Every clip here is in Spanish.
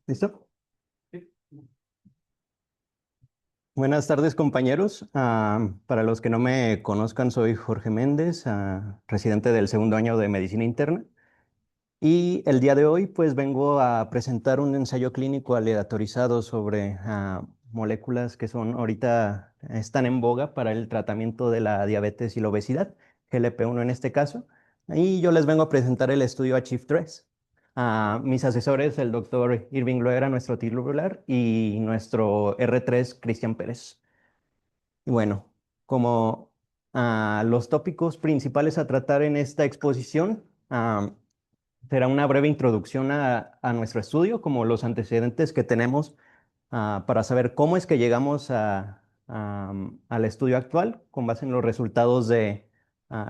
¿Listo? Buenas tardes, compañeros. Para los que no me conozcan, soy Jorge Méndez, residente del segundo año de Medicina Interna. Y el día de hoy, pues vengo a presentar un ensayo clínico aleatorizado sobre moléculas que ahorita están en boga para el tratamiento de la diabetes y la obesidad, GLP-1 en este caso. Y yo les vengo a presentar el estudio ACHIEVE-3. Mis asesores, el doctor Irving Loera, nuestro titular, y nuestro R3, Cristian Pérez. Y bueno, como los tópicos principales a tratar en esta exposición, será una breve introducción a nuestro estudio, como los antecedentes que tenemos para saber cómo es que llegamos al estudio actual, con base en los resultados de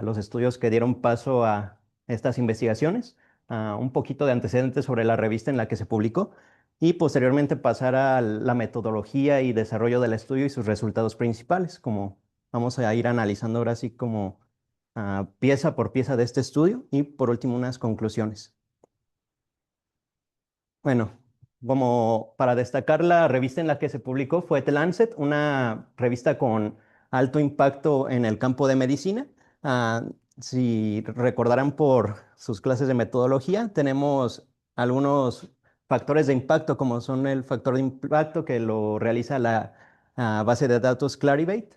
los estudios que dieron paso a estas investigaciones, un poquito de antecedentes sobre la revista en la que se publicó y posteriormente pasar a la metodología y desarrollo del estudio y sus resultados principales, como vamos a ir analizando ahora así como pieza por pieza de este estudio y por último unas conclusiones. Bueno, como para destacar la revista en la que se publicó fue The Lancet, una revista con alto impacto en el campo de medicina. Ah, si recordarán por sus clases de metodología, tenemos algunos factores de impacto, como son el factor de impacto que lo realiza la base de datos Clarivate,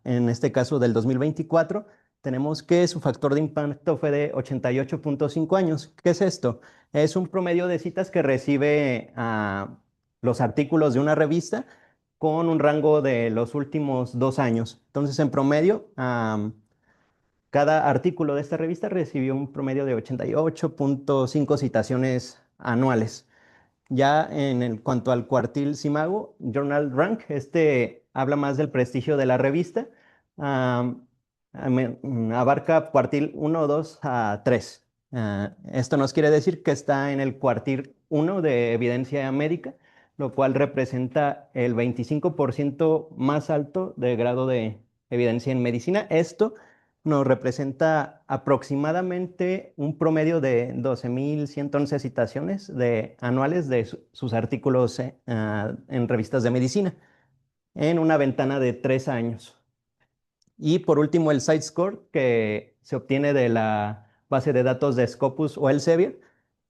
en este caso del 2024. Tenemos que su factor de impacto fue de 88.5 años. ¿Qué es esto? Es un promedio de citas que recibe los artículos de una revista con un rango de los últimos 2 años. Entonces, en promedio, cada artículo de esta revista recibió un promedio de 88.5 citaciones anuales. Ya cuanto al cuartil Simago, Journal Rank, este habla más del prestigio de la revista. am, Abarca cuartil 1, 2 a 3. Esto nos quiere decir que está en el cuartil 1 de evidencia médica, lo cual representa el 25% más alto de grado de evidencia en medicina. Esto nos representa aproximadamente un promedio de 12.111 citaciones anuales de sus artículos en revistas de medicina en una ventana de 3 años. Y por último, el site score que se obtiene de la base de datos de Scopus o Elsevier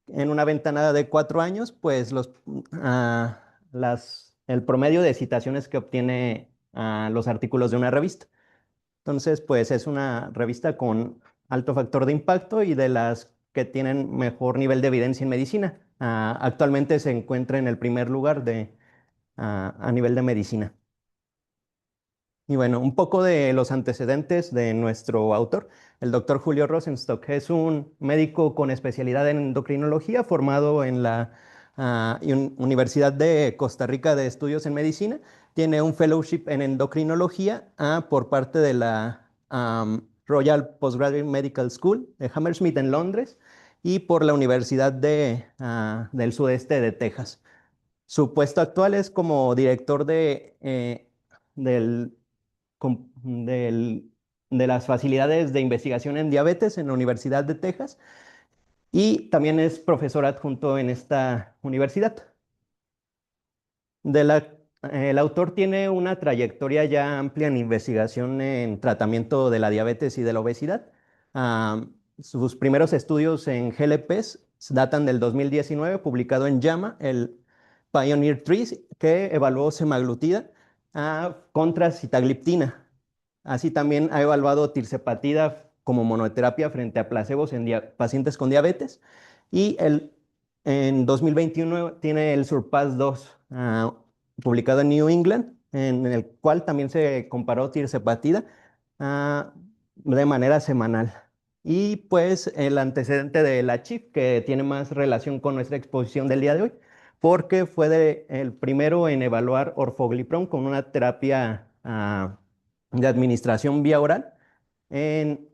en una ventana de 4 años, pues el promedio de citaciones que obtiene los artículos de una revista. Entonces, pues es una revista con alto factor de impacto y de las que tienen mejor nivel de evidencia en medicina. Actualmente se encuentra en el primer lugar a nivel de medicina. Y bueno, un poco de los antecedentes de nuestro autor, el doctor Julio Rosenstock. Es un médico con especialidad en endocrinología, formado en la Universidad de Costa Rica de Estudios en Medicina. Tiene un fellowship en endocrinología por parte de la Royal Postgraduate Medical School de Hammersmith en Londres y por la Universidad del Sudeste de Texas. Su puesto actual es como director del del- de las facilidades de investigación en diabetes en la Universidad de Texas y también es profesor adjunto en esta universidad. De la- el autor tiene una trayectoria ya amplia en investigación en tratamiento de la diabetes y de la obesidad. Sus primeros estudios en GLPs datan del 2019, publicado en JAMA, el Pioneer 3, que evaluó semaglutida contra sitagliptina. Así también ha evaluado tirzepatida como monoterapia frente a placebos en pacientes con diabetes. Y en 2021 tiene el SURPASS-2, publicado en New England, en el cual también se comparó tirzepatida ah, de manera semanal. Y pues el antecedente de la CHIP, que tiene más relación con nuestra exposición del día de hoy, porque fue el primero en evaluar orforglipron con una terapia de administración vía oral en,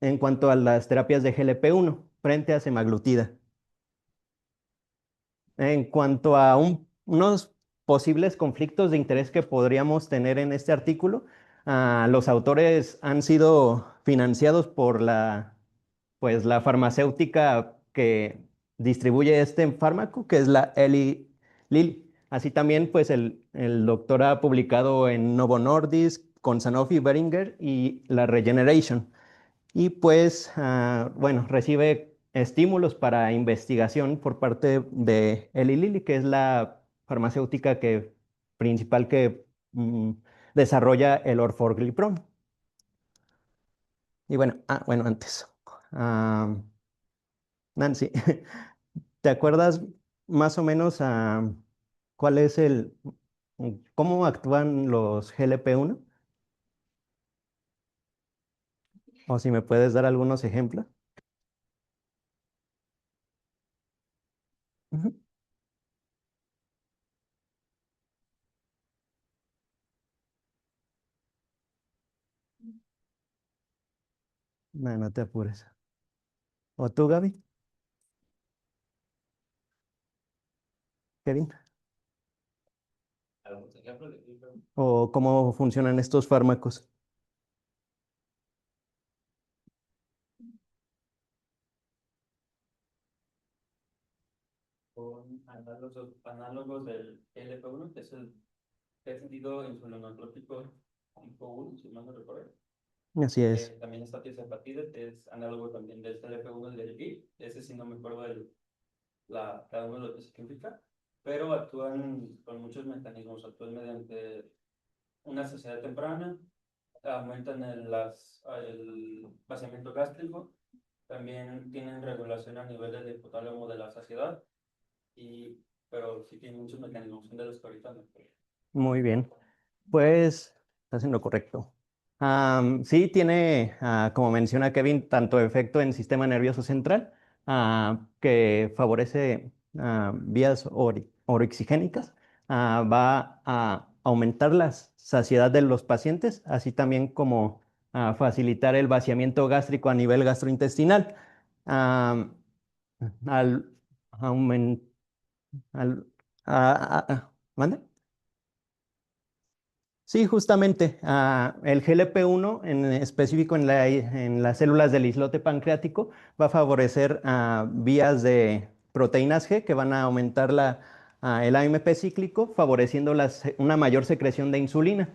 en cuanto a las terapias de GLP-1 frente a semaglutida. En cuanto a unos posibles conflictos de interés que podríamos tener en este artículo, Los autores han sido financiados por pues, la farmacéutica que distribuye este fármaco, que es la Eli Lilly. Así también, pues el doctor ha publicado en Novo Nordisk, con Sanofi Boehringer y la Regeneration. Y pues, bueno, recibe estímulos para investigación por parte de Eli Lilly, que es la farmacéutica principal que desarrolla el orforglipron. Y bueno, bueno, antes. ah, Nancy, ¿te acuerdas más o menos cuál es cómo actúan los GLP-1? O si me puedes dar algunos ejemplos. Ujú. No, no te apures. ¿O tú, Gaby? ¿Kevin? ¿O cómo funcionan estos fármacos? Con análogos del LP1, que es el péptido insulinotrópico tipo 1, si mal no recuerdo. Así es. También está tirzepatide, que es análogo también del LP1 y del GI. Ese sí no me acuerdo cada uno de lo que significa, pero actúan con muchos mecanismos. Actúan mediante una saciedad temprana, aumentan el vaciamiento gástrico, también tienen regulación a niveles de hipotálamo de la saciedad, pero sí tienen muchos mecanismos, son de los que ahorita me acuerdo. Muy bien. Pues estás en lo correcto. Sí, tiene, como menciona Kevin, tanto efecto en sistema nervioso central, que favorece vías orexigénicas, va a aumentar la saciedad de los pacientes, así también como facilitar el vaciamiento gástrico a nivel gastrointestinal. Am, al aumentar... ¿Mande? Sí, justamente, el GLP-1 en específico en las células del islote pancreático va a favorecer vías de proteínas G que van a aumentar el AMP cíclico, favoreciendo una mayor secreción de insulina,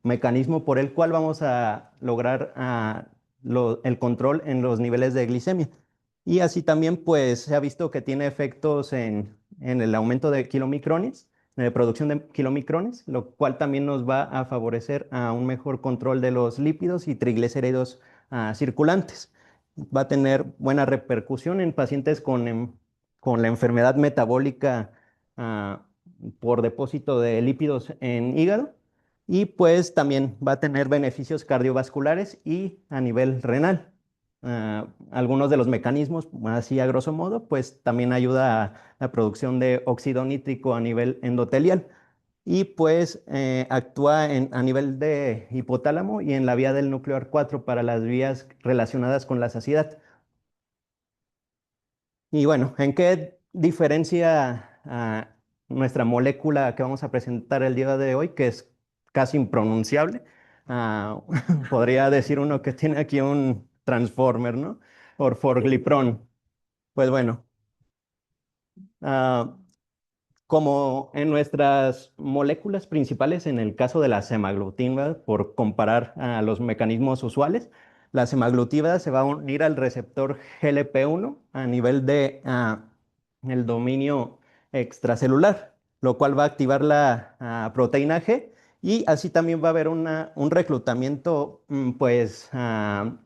mecanismo por el cual vamos a lograr el control en los niveles de glicemia. Y así también, pues, se ha visto que tiene efectos en el aumento de kilomicrones, de producción de kilomicrones, lo cual también nos va a favorecer a un mejor control de los lípidos y triglicéridos circulantes. Va a tener buena repercusión en pacientes con la enfermedad metabólica ah, por depósito de lípidos en hígado, y pues también va a tener beneficios cardiovasculares y a nivel renal. Algunos de los mecanismos, así a grosso modo, pues también ayuda a la producción de óxido nítrico a nivel endotelial, y pues actúa a nivel de hipotálamo y en la vía del núcleo 4 para las vías relacionadas con la saciedad. Y bueno, ¿en qué diferencia nuestra molécula que vamos a presentar el día de hoy, que es casi impronunciable? Ah, Podría decir uno que tiene aquí un transformer, ¿no? Orforglipron. Pues bueno, ah, como en nuestras moléculas principales, en el caso de la semaglutida, por comparar a los mecanismos usuales, la semaglutida se va a unir al receptor GLP-1 a nivel de el dominio extracelular, lo cual va a activar la proteína G, y así también va a haber un reclutamiento, pues,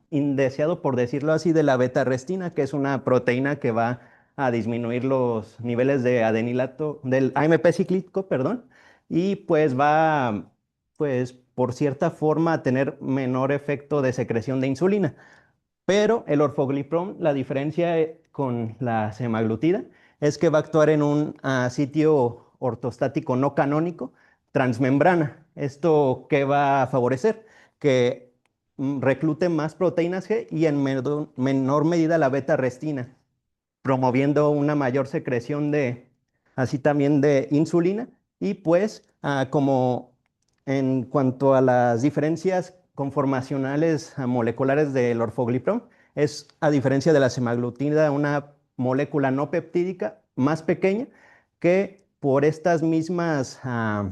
indeseado, por decirlo así, de la beta-arrestina, que es una proteína que va a disminuir los niveles de adenilato, del AMP cíclico, perdón, y pues va, pues, por cierta forma, a tener menor efecto de secreción de insulina. Pero el orfoglipron, la diferencia con la semaglutida es que va a actuar en un sitio ortostático no canónico transmembrana. ¿Esto qué va a favorecer? Que reclute más proteínas G y en menor medida la beta-arrestina, promoviendo una mayor secreción así también de insulina, y pues como en cuanto a las diferencias conformacionales moleculares del orfoglipron, es a diferencia de la semaglutida una molécula no peptídica más pequeña que por estas mismas ah,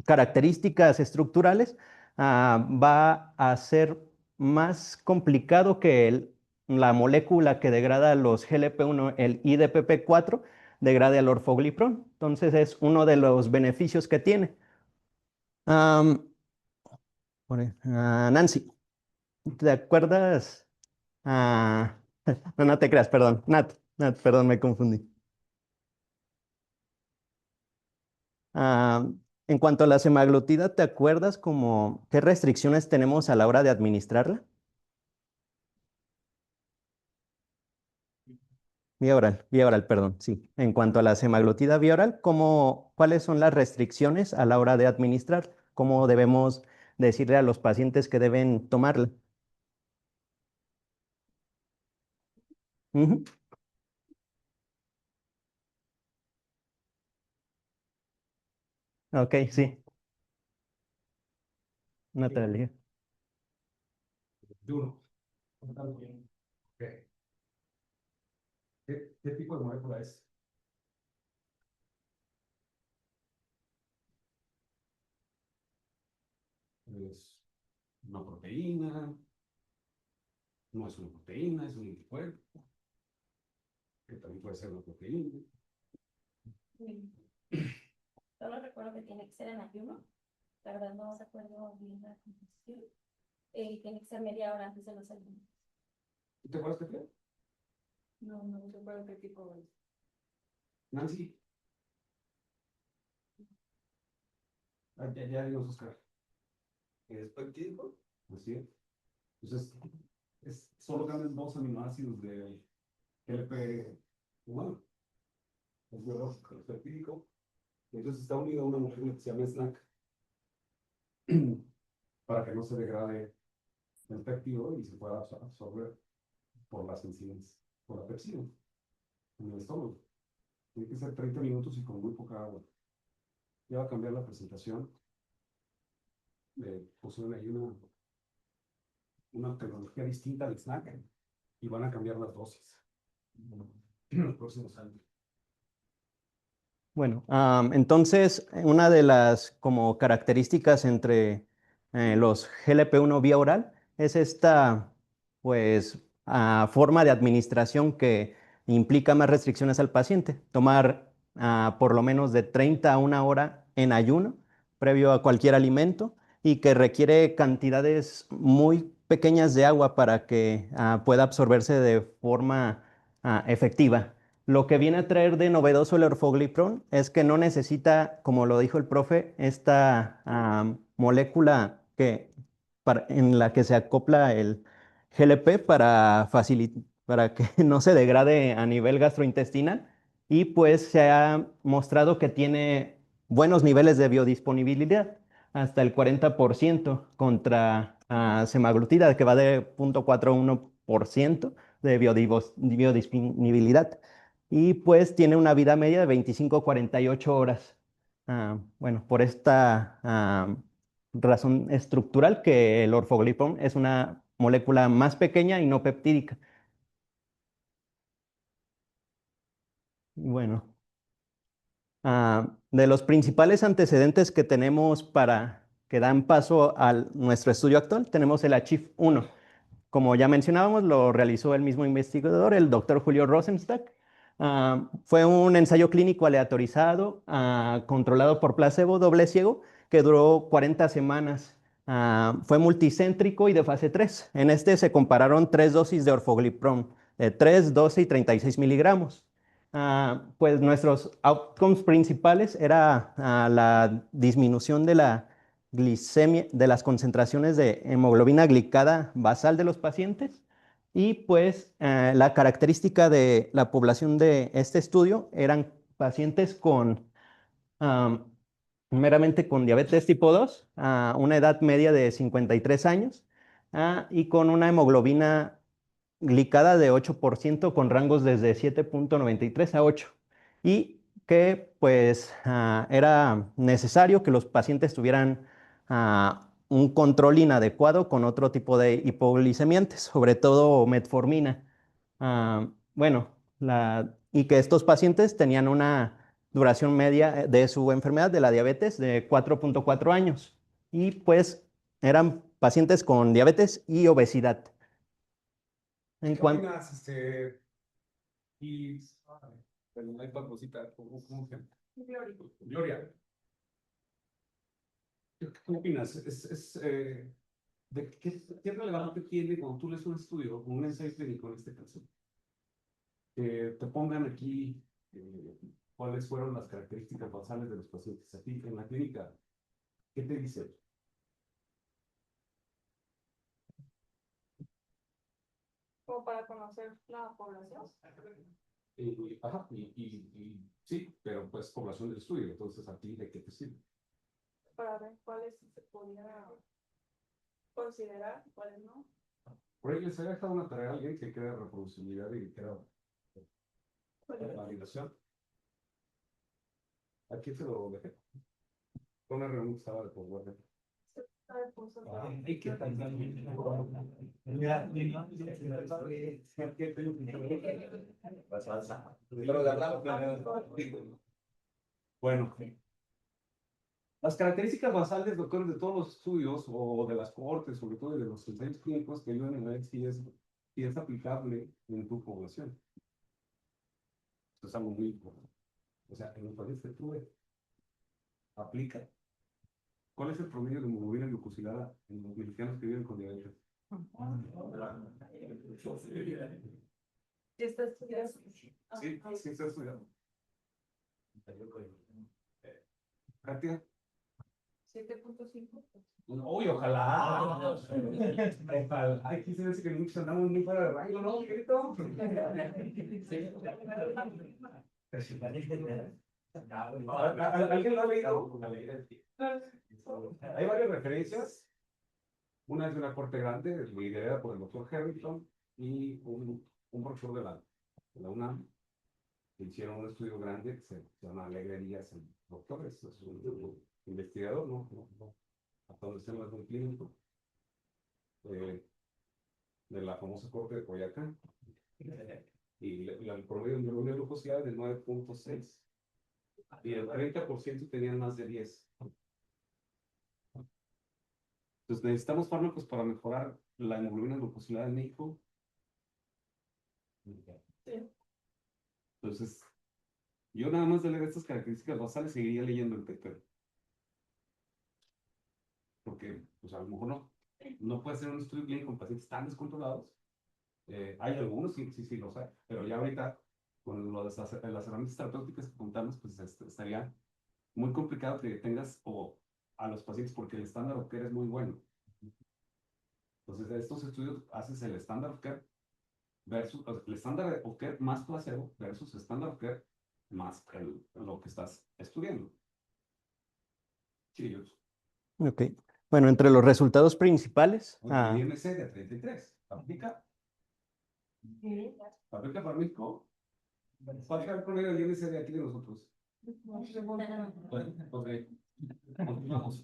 características estructurales, va a ser más complicado que la molécula que degrada los GLP-1, el IDPP4, degrade al orfoglipron. Entonces es uno de los beneficios que tiene. Am, Nancy, ¿te acuerdas? Ah, no, no te creas, perdón. Nat, perdón, me confundí. Ah, en cuanto a la semaglutida, ¿te acuerdas como qué restricciones tenemos a la hora de administrarla? Vía oral, perdón, sí. En cuanto a la semaglutida vía oral, ¿cuáles son las restricciones a la hora de administrar? ¿Cómo debemos decirle a los pacientes que deben tomarla? Ujú. Ok, sí, Natalia. Duro. Ok. ¿Qué tipo de molécula es? Es una proteína, no es una proteína, es un anticuerpo, que también puede ser una proteína. Sí. Solo recuerdo que tiene que ser en ayuno. La verdad no recuerdo bien la composición. Tiene que ser media hora antes de los ayunos. ¿Tú te acuerdas qué fue? No recuerdo qué tipo es. Nancy. Ya dinos, Oscar. ¿Es peptídico? Así es. Entonces, solo cambian dos aminoácidos de GLP humano. Es biológico, es peptídico. Entonces está unido a una molécula que se llama SNAC para que no se degrade el péptido y se pueda absorber por las enzimas, por la pepsina en el estómago. Tiene que ser 30 minutos y con muy poca agua. Ya va a cambiar la presentación. Pusieron ahí una tecnología distinta al snack y van a cambiar las dosis en los próximos años. Bueno, entonces una de las como características entre los GLP-1 vía oral es esta pues forma de administración que implica más restricciones al paciente. Tomar por lo menos de 30 a una hora en ayuno previo a cualquier alimento y que requiere cantidades muy pequeñas de agua para que pueda absorberse de forma efectiva. Lo que viene a traer de novedoso el orfoglipron es que no necesita, como lo dijo el profe, esta molécula en la que se acopla el GLP para que no se degrade a nivel gastrointestinal y pues se ha mostrado que tiene buenos niveles de biodisponibilidad, hasta el 40% contra semaglutida, que va de 0,41% de biodisponibilidad y pues tiene una vida media de 25 a 48 horas. Bueno, por esta razón estructural que el orfoglipón es una molécula más pequeña y no peptídica. Bueno, de los principales antecedentes que tenemos para que dan paso a nuestro estudio actual, tenemos el ACHIEVE-1. Como ya mencionábamos, lo realizó el mismo investigador, el doctor Julio Rosenstack. Fue un ensayo clínico aleatorizado, controlado por placebo, doble ciego, que duró 40 semanas. Fue multicéntrico y de fase 3. En este se compararon tres dosis de orfoglipron, de 3, 12 y 36 miligramos. Pues nuestros outcomes principales era la disminución de la glicemia, de las concentraciones de hemoglobina glicada basal de los pacientes. Y pues la característica de la población de este estudio eran pacientes am, meramente con diabetes tipo 2, a una edad media de 53 años y con una hemoglobina glicada de 8% con rangos desde 7,93 a 8. Y que pues era necesario que los pacientes tuvieran un control inadecuado con otro tipo de hipoglicemiantes, sobre todo metformina. Bueno, y que estos pacientes tenían una duración media de su enfermedad de la diabetes de 4.4 años y pues eran pacientes con diabetes y obesidad. En ¿Qué cuanto opinas, y, pero no hay patrocita, ¿cómo se llama? Gloria. ¿Qué opinas? ¿Qué relevante tiene cuando tú lees un estudio, un ensayo clínico en este caso? Que te pongan aquí cuáles fueron las características basales de los pacientes. Aquí en la clínica, ¿qué te dice? Como para conocer la población. Ajá, sí, pero pues población del estudio, entonces a ti de qué te sirve. Para ver cuáles se podía considerar, cuáles no. Por ahí les había dejado una tarea a alguien que crea reproducibilidad y que era validación. Aquí se lo dejé. Fue una reunión que estaba de posguardia. Hay que Bueno, las características basales, doctores, de todos los estudios o de las cohortes, sobre todo de los ensayos clínicos, que ayudan a ver si es aplicable en tu población. Esto es algo muy importante. O sea, en los pacientes que tuve, aplica. ¿Cuál es el promedio de hemoglobina glucosilada en los mexicanos que viven con diabetes? ¿Ya está estudiado? Sí, sí, está estudiado. Katia. 7.5. Uy, ojalá. Ojalá. Ay, aquí se ve que muchos andamos muy fuera de rango, ¿no, Miguelito? ¿Alguien lo ha leído? Hay varias referencias. Una es de una corte grande, liderada por el doctor Harrington y un profesor de la UNAM, que hicieron un estudio grande que se llama Alegre Díaz en Doctores. Es un investigador, no, hasta donde se llama un clínico, de la famosa corte de Coyoacán. Y el promedio de hemoglobina glucosilada es de 9.6 y el 30% tenían más de 10. Entonces necesitamos fármacos para mejorar la hemoglobina glucosilada en México. Sí. Entonces, yo nada más de leer estas características basales seguiría leyendo el paper. Porque, pues a lo mejor no puede ser un estudio clínico con pacientes tan descontrolados. Hay algunos, sí, los hay, pero ya ahorita, con lo de las herramientas terapéuticas que contamos, pues estaría muy complicado que tengas a los pacientes porque el estándar of care es muy bueno. Entonces, de estos estudios haces el estándar of care versus el estándar of care más placebo versus estándar of care más lo que estás estudiando. Sí, Ok. Bueno, entre los resultados principales, el IMC de 33, ¿aplica? Sí. ¿Aplica para México? ¿Cuál es el promedio del IMC de aquí de nosotros? Bueno, ok. Continuamos.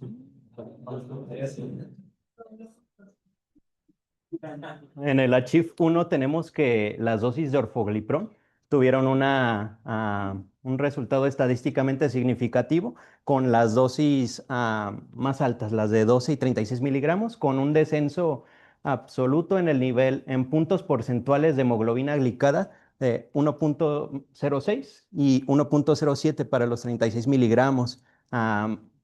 en el ACHIEVE-1 tenemos que las dosis de orforglipron tuvieron un resultado estadísticamente significativo con las dosis más altas, las de 12 y 36 miligramos, con un descenso absoluto en el nivel, en puntos porcentuales de hemoglobina glicada de 1.06 y 1.07 para los 36 miligramos,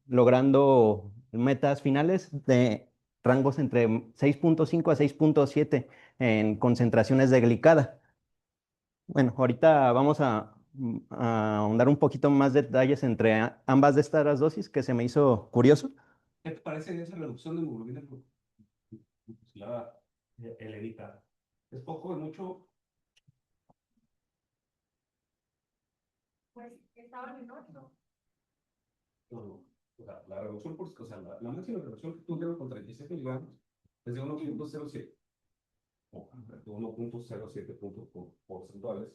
logrando metas finales de rangos entre 6.5 a 6.7 en concentraciones de glicada. Bueno, ahorita vamos a ahondar un poquito más detalles entre ambas de estas dosis que se me hizo curioso. ¿Qué te parece esa reducción de hemoglobina glucosilada helénica? ¿Es poco, es mucho? Pues estaban en 8. No. O sea, la reducción, o sea, la máxima reducción que tuvieron con 37 miligramos es de 1.07 o de 1.07 puntos porcentuales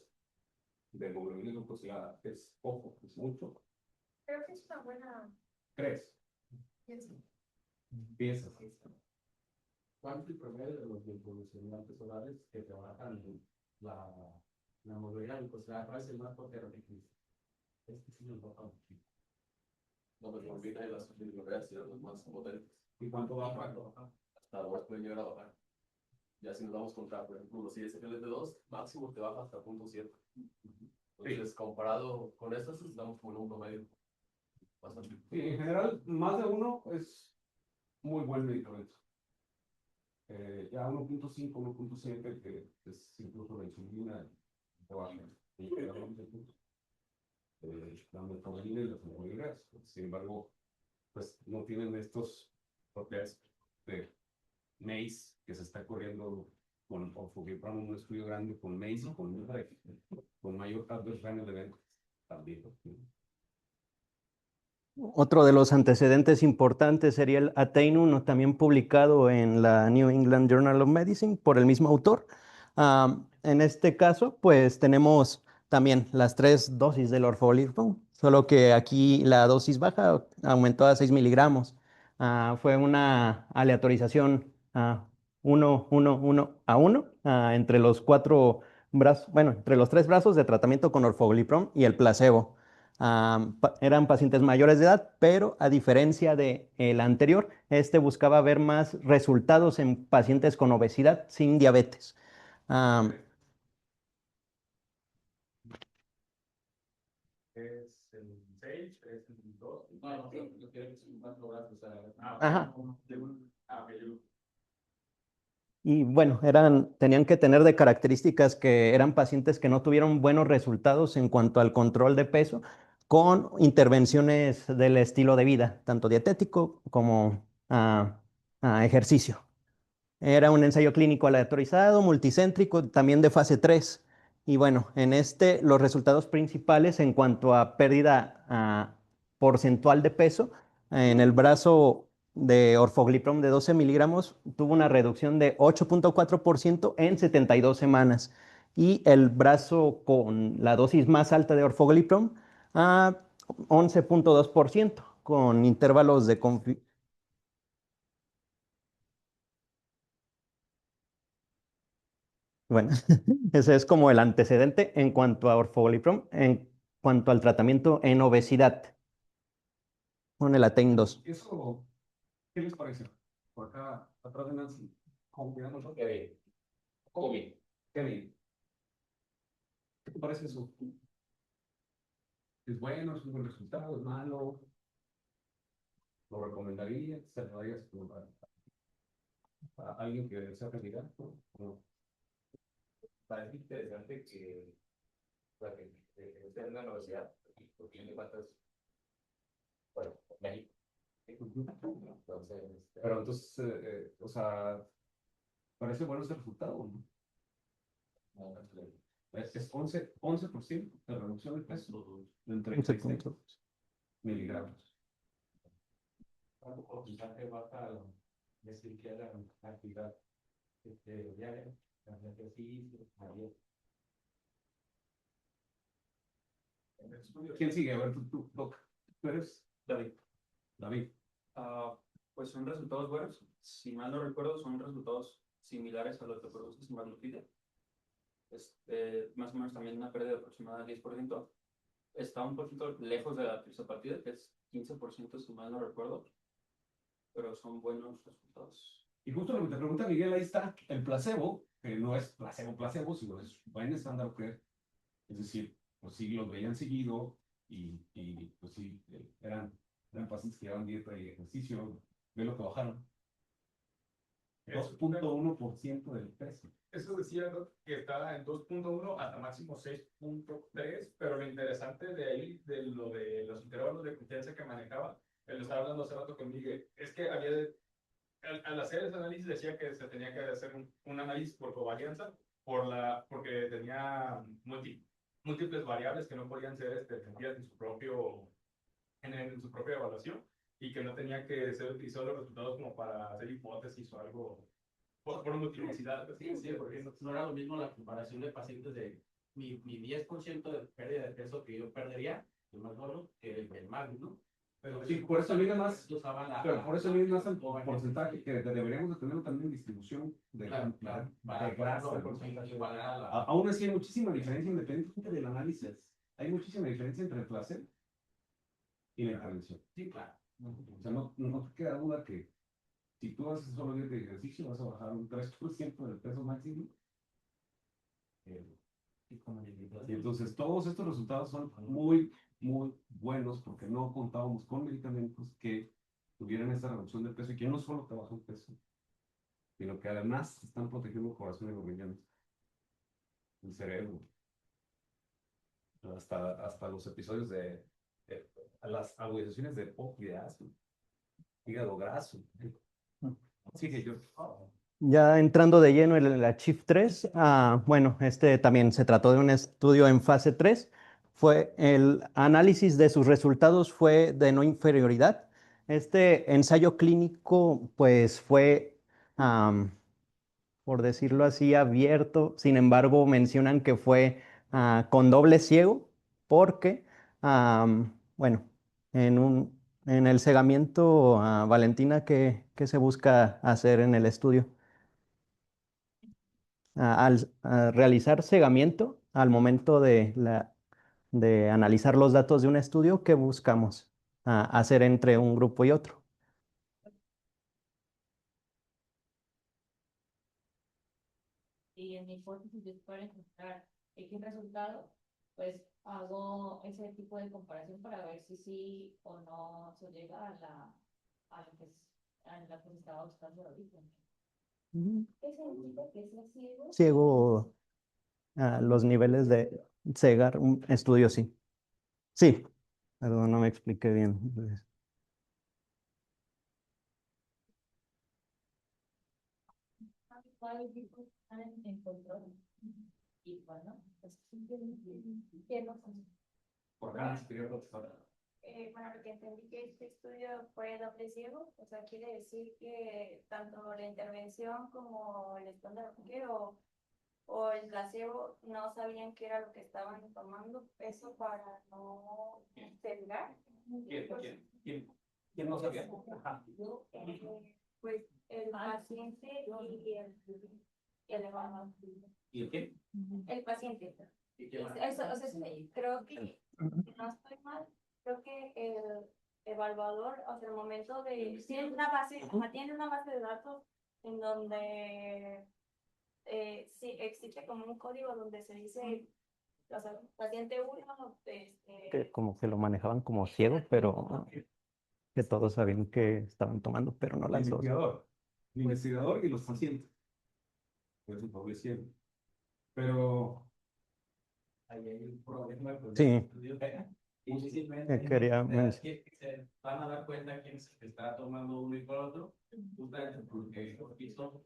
de hemoglobina glucosilada. Es poco, es mucho. Creo que es una buena ¿Crees? piensa. Piensas. ¿Cuál es el promedio de los micronutrientes orales que trabajan la, la movilidad? Pues la cual es el más potente que este sí nos baja mucho. No, pues olvida de las bibliografías y los más potentes. ¿Y cuánto baja? Hasta 2 pueden llegar a bajar. Ya si nos damos contra, por ejemplo, los ISFLT2, máximo te baja hasta 0.7. Entonces, comparado con estas, estamos como en un promedio bastante. Sí, en general, más de uno es muy buen medicamento. Ya 1.5, 1.7, que es incluso la insulina, te baja. La metformina y las moléculas. Sin embargo, pues no tienen estos propiedades de MACE que se está corriendo con orforglipron, un estudio grande con MACE y con mayor adverse renal event también. Otro de los antecedentes importantes sería el Atein-1, también publicado en la New England Journal of Medicine por el mismo autor. En este caso, pues tenemos también las 3 dosis del orforglipron, solo que aquí la dosis baja aumentó a 6 miligramos. Fue una aleatorización 1, 1, 1 a 1 entre los 4 brazos, bueno, entre los 3 brazos de tratamiento con orforglipron y el placebo. Eran pacientes mayores de edad, pero a diferencia del anterior, este buscaba ver más resultados en pacientes con obesidad sin diabetes. Am, Es el 6, es el 2. No, no, pero yo quiero que son 4 brazos. O sea, Ajá. ok, yo. Y bueno, tenían que tener de características que eran pacientes que no tuvieron buenos resultados en cuanto al control de peso con intervenciones del estilo de vida, tanto dietético como ejercicio. Era un ensayo clínico aleatorizado, multicéntrico, también de fase 3. Y bueno, en este los resultados principales en cuanto a pérdida porcentual de peso, en el brazo de orforglipron de 12 miligramos tuvo una reducción de 8.4% en 72 semanas. Y el brazo con la dosis más alta de orforglipron a 11.2% con intervalos de Bueno, ese es como el antecedente en cuanto a orforglipron, en cuanto al tratamiento en obesidad con el Atein-2. Eso, ¿qué les parece? Por acá, atrás de Nancy. Confiamos. Kevin. Kevin, ¿qué te parece eso? ¿Es bueno? ¿Es un buen resultado? ¿Es malo? ¿Lo recomendarías? ¿Se lo darías a alguien que sea candidato? ¿No? Parece interesante que esté en la universidad, porque tiene cuántas, bueno, México. Entonces, Pero entonces, o sea, parece bueno ese resultado, ¿no? Es 11% de reducción de peso en 36 miligramos. ¿Cuánto porcentaje baja decir que la actividad diaria, el ejercicio, ¿quién sigue? A ver, Doc. ¿Tú eres? David. David. Pues son resultados buenos. Si mal no recuerdo, son resultados similares a los que produce semaglutida. Más o menos también una pérdida aproximada del 10%. Está un poquito lejos de la tirzepatida, que es 15%, si mal no recuerdo, pero son buenos resultados. Y justo lo que te pregunta Miguel, ahí está el placebo, que no es placebo, sino es buen estándar care. Es decir, pues sí, los veían seguido y pues sí, eran pacientes que llevaban dieta y ejercicio, ve lo que bajaron. 2.1% del peso. Eso decía, ¿no?, que estaba en 2.1 hasta máximo 6.3, pero lo interesante de ahí, de lo de los intervalos de confianza que manejaba, lo estaba hablando hace rato con Miguel, es que al hacer ese análisis decía que se tenía que hacer un análisis por covarianza, porque tenía múltiples variables que no podían ser sentidas en su propia evaluación, y que no tenía que ser utilizado los resultados como para hacer hipótesis o algo por multiplicidad. Sí, porque no era lo mismo la comparación de pacientes de mi 10% de pérdida de peso que yo perdería el más gordo, que el magno, ¿no? Pero Sí, por eso viene más, usaban pero por eso viene más el porcentaje que deberíamos de tener también distribución de, claro, de grasa, ¿no? porcentaje para la... Aún así hay muchísima diferencia independientemente del análisis. Hay muchísima diferencia entre el placer y la intervención. Sí, claro. O sea, no te queda duda que si tú haces solo dieta de ejercicio vas a bajar un 3% del peso máximo. Y entonces todos estos resultados son muy, muy buenos porque no contábamos con medicamentos que tuvieran esta reducción de peso y que no solo te bajan peso, sino que además están protegiendo el corazón y los riñones, el cerebro, hasta los episodios de las agudizaciones de POC y de asma, hígado graso. Así que yo, Ya entrando de lleno en la Chief 3, bueno, este también se trató de un estudio en fase 3. Fue el análisis de sus resultados fue de no inferioridad. Este ensayo clínico, pues fue, por decirlo así, abierto. Sin embargo, mencionan que fue con doble ciego, porque, bueno, en el cegamiento, Valentina, ¿qué se busca hacer en el estudio? Al realizar cegamiento, al momento de analizar los datos de un estudio, ¿qué buscamos hacer entre un grupo y otro? Y en mi hipótesis yo para encontrar X resultado, pues hago ese tipo de comparación para ver si sí o no se llega a la que se estaba buscando ahorita. Ujú. ¿Qué significa que sea ciego? Ciego, los niveles de cegar, un estudio, sí. Sí, perdón, no me expliqué bien. ¿Cuál tipo están en control? Y bueno, pues, ¿qué nos hace? por cada superior protectora. Bueno, lo que entendí que este estudio fue doble ciego, o sea, quiere decir que tanto la intervención como el estándar o el placebo no sabían qué era lo que estaban tomando peso para no sesgar. ¿Quién no sabía? Ajá. Pues el paciente y el evaluador. ¿Y el qué? El paciente. ¿Y qué más? Eso, o sea, creo que no estoy mal, creo que el evaluador, o sea, el momento de, tiene una base de datos en donde sí existe como un código donde se dice, o sea, paciente 1, Que como que lo manejaban como ciego, pero que todos sabían que estaban tomando, pero no las dos. El investigador y los pacientes. Pues un doble ciego. Pero ahí hay un problema con Sí. el estudio. Difícilmente Quería se van a dar cuenta quién es el que está tomando uno y por otro, justamente porque hizo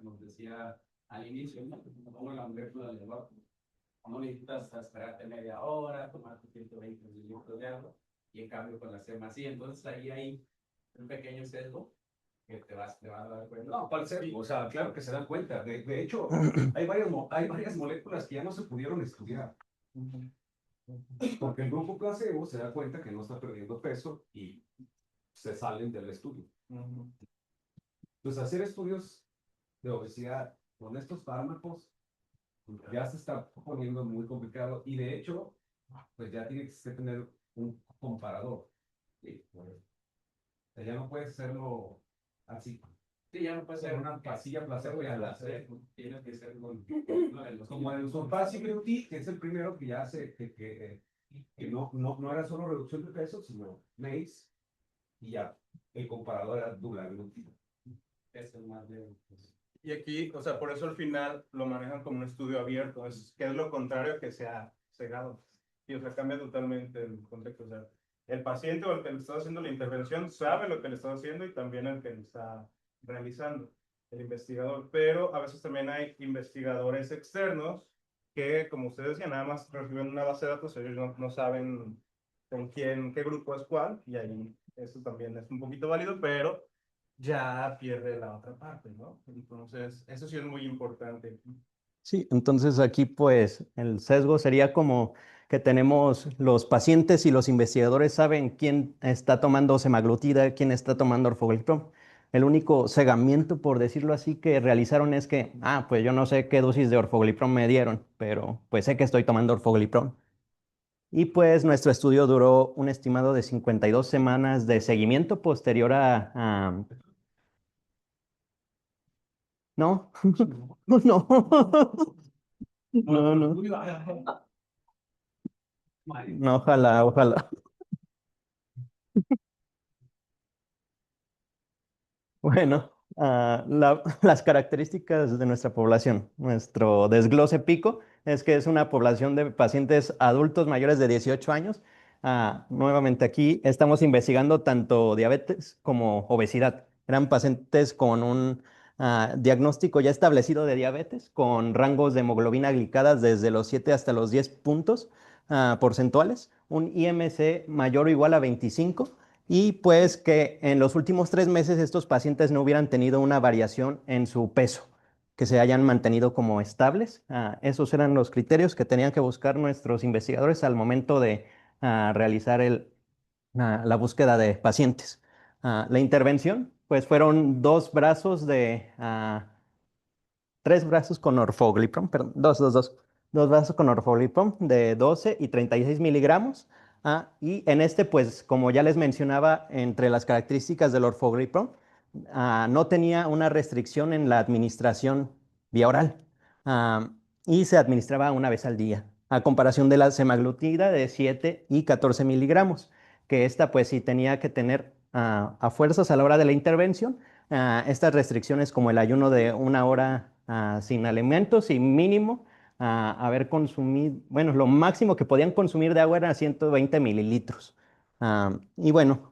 nos decía al inicio, ¿no? Como la molécula de agua, no necesitas esperarte media hora, tomar tus 120 mililitros de agua, y en cambio con la SEMA sí, entonces ahí hay un pequeño sesgo que te vas a dar cuenta. No, ¿cuál sesgo? O sea, claro que se dan cuenta. De hecho, hay varias moléculas que ya no se pudieron estudiar. Porque el grupo placebo se da cuenta que no está perdiendo peso y se salen del estudio. Entonces, hacer estudios de obesidad con estos fármacos ya se está poniendo muy complicado y de hecho, pues ya tienes que tener un comparador. ¿Sí? Ya no puedes hacerlo así. Sí, ya no puede ser una pasilla placebo y al hacer, tienes que ser como el Surpass Beauty, que es el primero que ya hace que no era solo reducción de peso, sino MACE, y ya el comparador era dulaglutida. Es el más de... Y aquí, o sea, por eso al final lo manejan como un estudio abierto, que es lo contrario que sea cegado. Y o sea, cambia totalmente el contexto. O sea, el paciente o el que le está haciendo la intervención sabe lo que le está haciendo y también el que le está realizando, el investigador. Pero a veces también hay investigadores externos que, como ustedes decían, nada más reciben una base de datos, ellos no saben con quién, qué grupo es cuál, y ahí eso también es un poquito válido, pero ya pierde la otra parte, ¿no? Entonces, eso sí es muy importante. Sí, entonces aquí pues el sesgo sería como que tenemos los pacientes y los investigadores saben quién está tomando semaglutida, quién está tomando orforglipron. El único cegamiento, por decirlo así, que realizaron es que, pues yo no sé qué dosis de orforglipron me dieron, pero pues sé que estoy tomando orforglipron. Y pues nuestro estudio duró un estimado de 52 semanas de seguimiento posterior No, no, no, no, no, ojalá, ojalá. Bueno, las características de nuestra población, nuestro desglose pico es que es una población de pacientes adultos mayores de 18 años. Nuevamente aquí estamos investigando tanto diabetes como obesidad. Eran pacientes con un diagnóstico ya establecido de diabetes, con rangos de hemoglobina glicadas desde los 7 hasta los 10 puntos porcentuales, un IMC mayor o igual a 25 y pues que en los últimos 3 meses estos pacientes no hubieran tenido una variación en su peso, que se hayan mantenido como estables. Esos eran los criterios que tenían que buscar nuestros investigadores al momento de realizar la búsqueda de pacientes. La intervención, pues fueron tres brazos con orfoglipron, perdón, dos brazos con orfoglipron de 12 y 36 miligramos. Y en este, pues, como ya les mencionaba, entre las características del orfoglipron, no tenía una restricción en la administración vía oral ah, y se administraba una vez al día, a comparación de la semaglutida de 7 y 14 miligramos, que esta, pues, sí tenía que tener a fuerzas a la hora de la intervención estas restricciones como el ayuno de una hora sin alimentos y mínimo haber consumido, bueno, lo máximo que podían consumir de agua era 120 mililitros. Y bueno,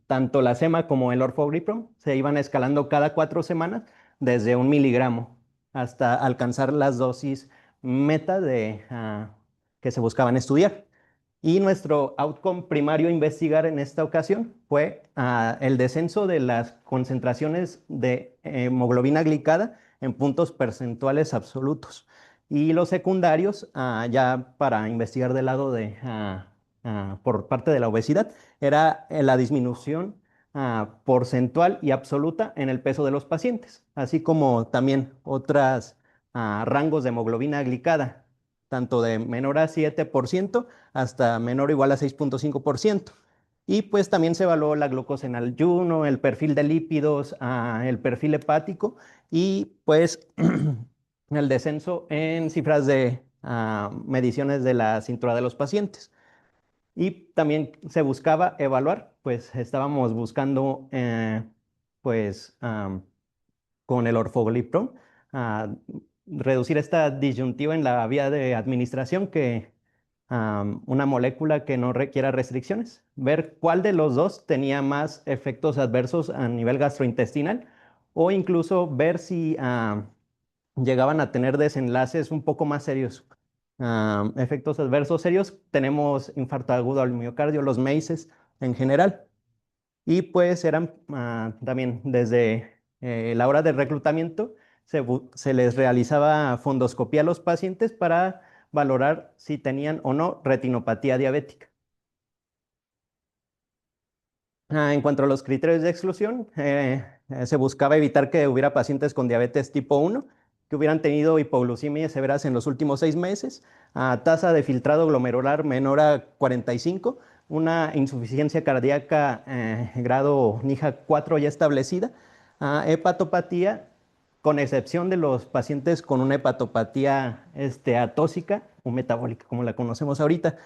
tanto la sema como el orforglipron se iban escalando cada 4 semanas desde 1 miligramo hasta alcanzar las dosis meta que se buscaban estudiar. Y nuestro outcome primario a investigar en esta ocasión fue el descenso de las concentraciones de hemoglobina glicada en puntos percentuales absolutos. Y los secundarios, ya para investigar del lado por parte de la obesidad, era la disminución porcentual y absoluta en el peso de los pacientes, así como también otros rangos de hemoglobina glicada, tanto de menor a 7% hasta menor o igual a 6,5%. Y pues también se evaluó la glucosa en ayuno, el perfil de lípidos, el perfil hepático y pues el descenso en cifras de mediciones de la cintura de los pacientes. Y también se buscaba evaluar, pues estábamos buscando pues con el orfoglipron reducir esta disyuntiva en la vía de administración que una molécula que no requiera restricciones, ver cuál de los dos tenía más efectos adversos a nivel gastrointestinal o incluso ver si llegaban a tener desenlaces un poco más serios. Efectos adversos serios, tenemos infarto agudo al miocardio, los MACES en general. Y pues eran también desde la hora del reclutamiento, se les realizaba fundoscopía a los pacientes para valorar si tenían o no retinopatía diabética. En cuanto a los criterios de exclusión, se buscaba evitar que hubiera pacientes con diabetes tipo 1 que hubieran tenido hipoglucemias severas en los últimos 6 meses, tasa de filtrado glomerular menor a 45, una insuficiencia cardíaca grado NIHA 4 ya establecida, hepatopatía, con excepción de los pacientes con una hepatopatía atóxica o metabólica, como la conocemos ahorita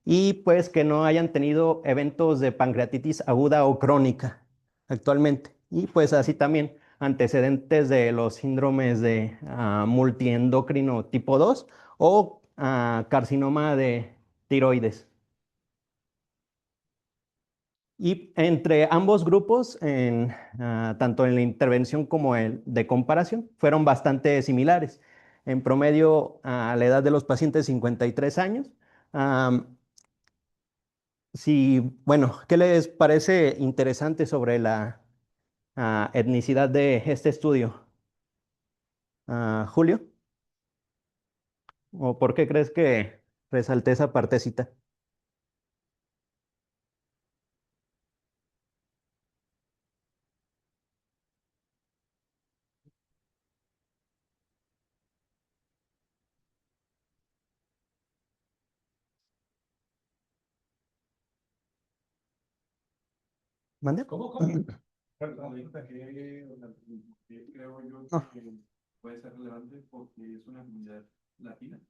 y pues que no hayan tenido eventos de pancreatitis aguda o crónica actualmente. Y pues así también antecedentes de los síndromes de multiendocrino tipo 2 o carcinoma de tiroides. Y entre ambos grupos, tanto en la intervención como el de comparación, fueron bastante similares. En promedio, a la edad de los pacientes, 53 años. Sí, bueno, ¿qué les parece interesante sobre la etnicidad de este estudio? Julio? ¿O por qué crees que resalté esa partecita? ¿Mande? ¿Cómo? Perdón, ahorita que creo yo No. que puede ser relevante porque es una comunidad latina.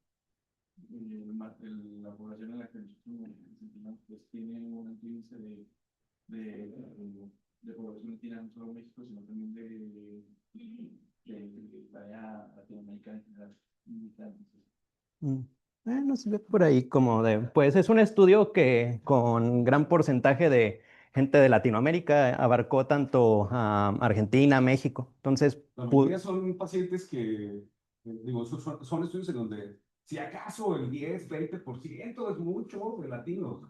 La población en la que nosotros nos sentimos pues tiene un alto índice de población latina, no solo en México, sino también de la área latinoamericana en general. Mm, Bueno, se ve por ahí como de, pues es un estudio que con gran porcentaje de gente de Latinoamérica abarcó tanto a Argentina, México. Entonces, La mayoría son pacientes que, digo, son estudios en donde, si acaso el 10-20% es mucho de latinos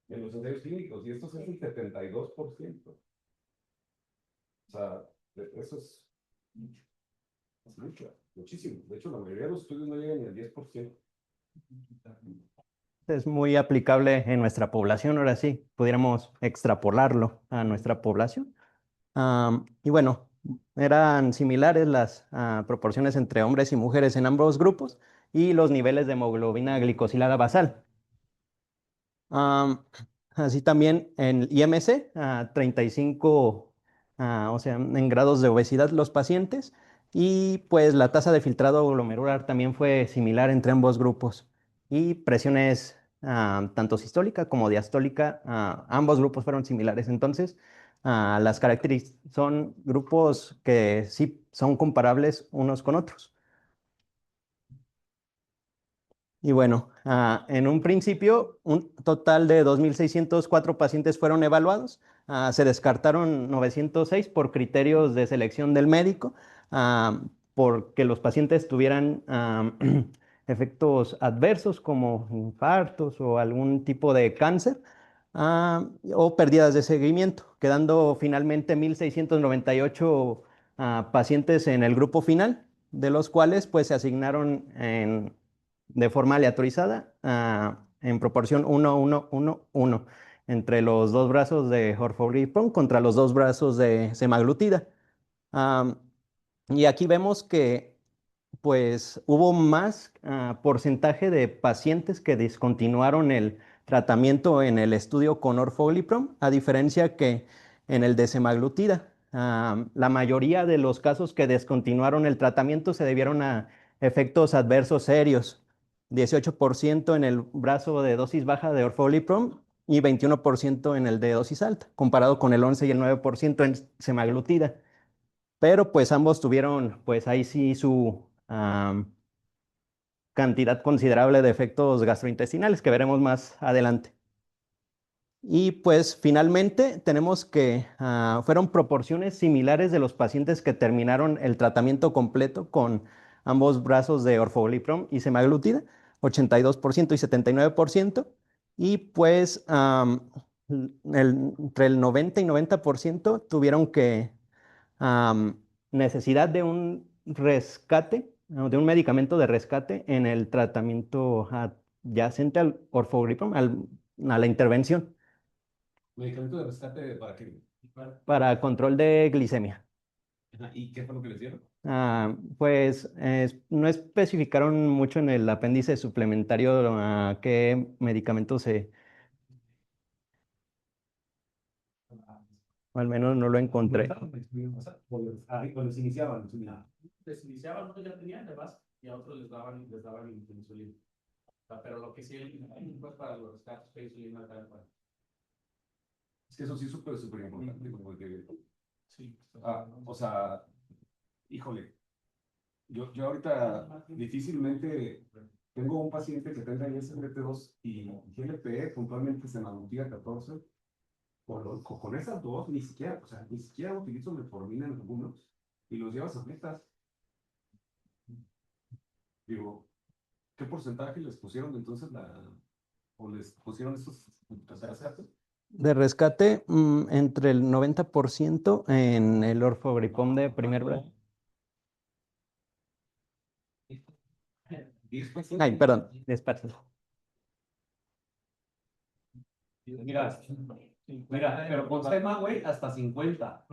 en los ensayos clínicos, y esto es el 72%. O sea, eso es mucho, es mucho, muchísimo. De hecho, la mayoría de los estudios no llegan ni al 10%. es muy aplicable en nuestra población, ahora sí, pudiéramos extrapolarlo a nuestra población. Y bueno, eran similares las proporciones entre hombres y mujeres en ambos grupos y los niveles de hemoglobina glicosilada basal. Am, Así también en IMC, 35, o sea, en grados de obesidad los pacientes, y pues la tasa de filtrado glomerular también fue similar entre ambos grupos. Y presiones tanto sistólica como diastólica, ambos grupos fueron similares. Entonces, las características son grupos que sí son comparables unos con otros. Y bueno, en un principio, un total de 2.604 pacientes fueron evaluados. Se descartaron 906 por criterios de selección del médico, porque los pacientes tuvieran efectos adversos como infartos o algún tipo de cáncer, o pérdidas de seguimiento, quedando finalmente 1.698 pacientes en el grupo final, de los cuales pues se asignaron de forma aleatorizada en proporción 1-1-1-1 entre los dos brazos de orforglipron contra los dos brazos de semaglutida. Am, y aquí vemos que pues hubo más porcentaje de pacientes que discontinuaron el tratamiento en el estudio con orforglipron, a diferencia que en el de semaglutida. La mayoría de los casos que descontinuaron el tratamiento se debieron a efectos adversos serios, 18% en el brazo de dosis baja de orforglipron y 21% en el de dosis alta, comparado con el 11 y el 9% en semaglutida. Pero pues ambos tuvieron, pues ahí sí su cantidad considerable de efectos gastrointestinales que veremos más adelante. Y pues finalmente tenemos que fueron proporciones similares de los pacientes que terminaron el tratamiento completo con ambos brazos de orforglipron y semaglutida, 82% y 79%. Y pues entre el 90 y 90% tuvieron que am, necesidad de un rescate, ¿no? De un medicamento de rescate en el tratamiento adyacente al orforglipron, a la intervención Medicamento de rescate para qué. para control de glicemia. Ajá, ¿y qué fue lo que les dieron? Pues no especificaron mucho en el apéndice suplementario qué medicamento o al menos no lo encontré. Cuando se iniciaban, Les iniciaban, ¿no? Ya tenían además, y a otros les daban insulina. O sea, pero lo que sí, pues para los rescates fue insulina tal cual. es que eso sí es súper importante, porque, Sí. o sea, híjole, yo ahorita difícilmente tengo un paciente que tenga ISBT2 y GLP, puntualmente semaglutida 14, con esas dos, ni siquiera, o sea, ni siquiera utilizo metformina en algunos, y los llevas a metas. Digo, ¿qué porcentaje les pusieron entonces o les pusieron estos rescates? De rescate, entre el 90% en el orforglipron de primer brazo. Ay, perdón, despacio. Mira, pero con SEMA, güey, hasta 50.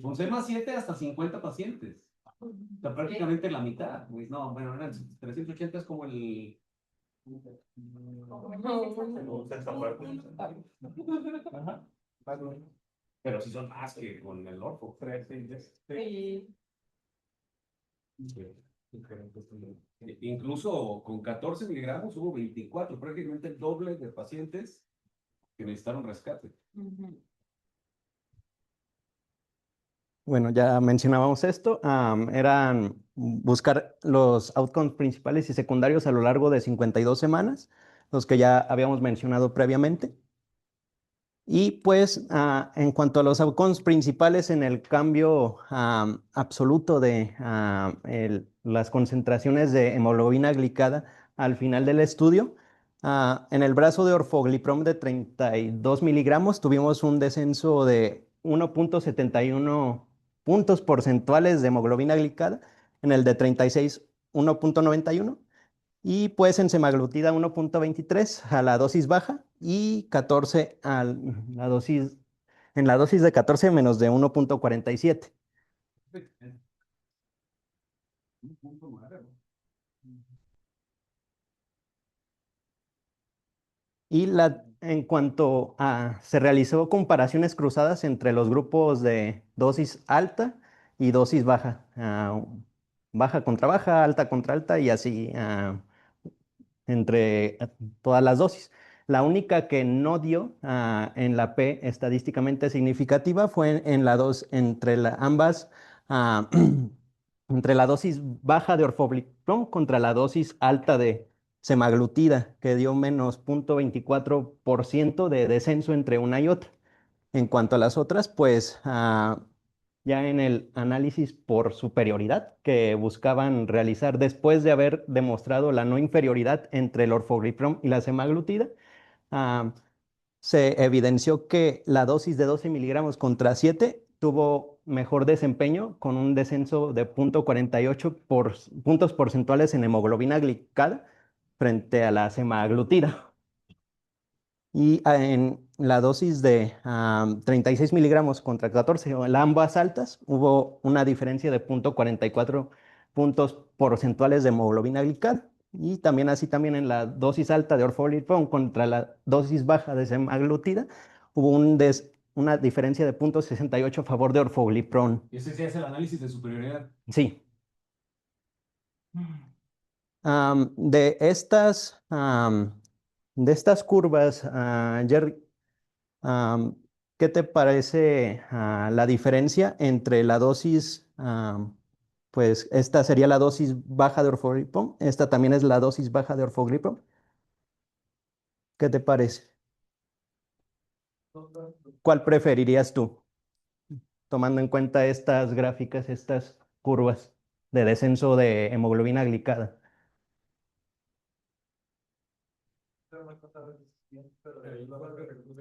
Con SEMA 7 hasta 50 pacientes. O sea, prácticamente la mitad, güey. No, bueno, eran 380 es como el... Ajá. Pero sí son más que con el orfo. Sí. Incluso con 14 miligramos hubo 24, prácticamente el doble de pacientes que necesitaron rescate. Bueno, ya mencionábamos esto, eran buscar los outcomes principales y secundarios a lo largo de 52 semanas, los que ya habíamos mencionado previamente. Y pues en cuanto a los outcomes principales en el cambio absoluto de las concentraciones de hemoglobina glicada al final del estudio, en el brazo de orfogliprom de 32 miligramos tuvimos un descenso de 1,71 puntos porcentuales de hemoglobina glicada, en el de 36, 1,91 y pues en semaglutida 1,23 a la dosis baja y 14 en la dosis de 14 menos de 1,47. Y en cuanto a, se realizó comparaciones cruzadas entre los grupos de dosis alta y dosis baja, baja contra baja, alta contra alta y así entre todas las dosis. La única que no dio en la P estadísticamente significativa fue entre ambas, ah, entre la dosis baja de orforglipron contra la dosis alta de semaglutida, que dio menos 0,24% de descenso entre una y otra. En cuanto a las otras, pues ya en el análisis por superioridad que buscaban realizar después de haber demostrado la no inferioridad entre el orforglipron y la semaglutida, ah, se evidenció que la dosis de 12 miligramos contra 7 tuvo mejor desempeño con un descenso de 0,48 puntos porcentuales en hemoglobina glicada frente a la semaglutida. Y en la dosis de 36 miligramos contra 14, o en ambas altas, hubo una diferencia de 0,44 puntos porcentuales de hemoglobina glicada. Y también así también en la dosis alta de orforglipron contra la dosis baja de semaglutida, hubo una diferencia de 0,68 a favor de orforglipron. Y ese sí es el análisis de superioridad. Sí. De estas curvas, Jerry, Am, ¿qué te parece la diferencia entre la dosis, pues esta sería la dosis baja de orforglipron, esta también es la dosis baja de orforglipron? ¿Qué te parece? ¿Cuál preferirías tú, tomando en cuenta estas gráficas, estas curvas de descenso de hemoglobina glicada?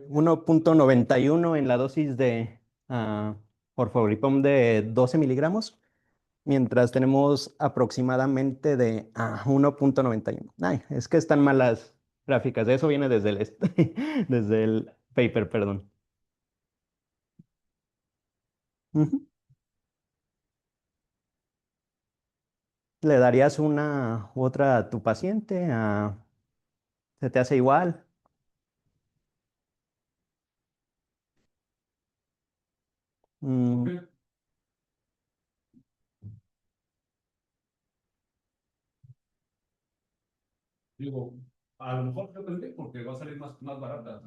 1,91 en la dosis de orforglipron de 12 miligramos, mientras tenemos aproximadamente de 1,91. Ay, es que están malas gráficas. Eso viene desde desde el paper, perdón. Ujú. ¿Le darías una u otra a tu paciente? ¿Se te hace igual? Mm, Ok. Digo, a lo mejor depende porque va a salir más barata.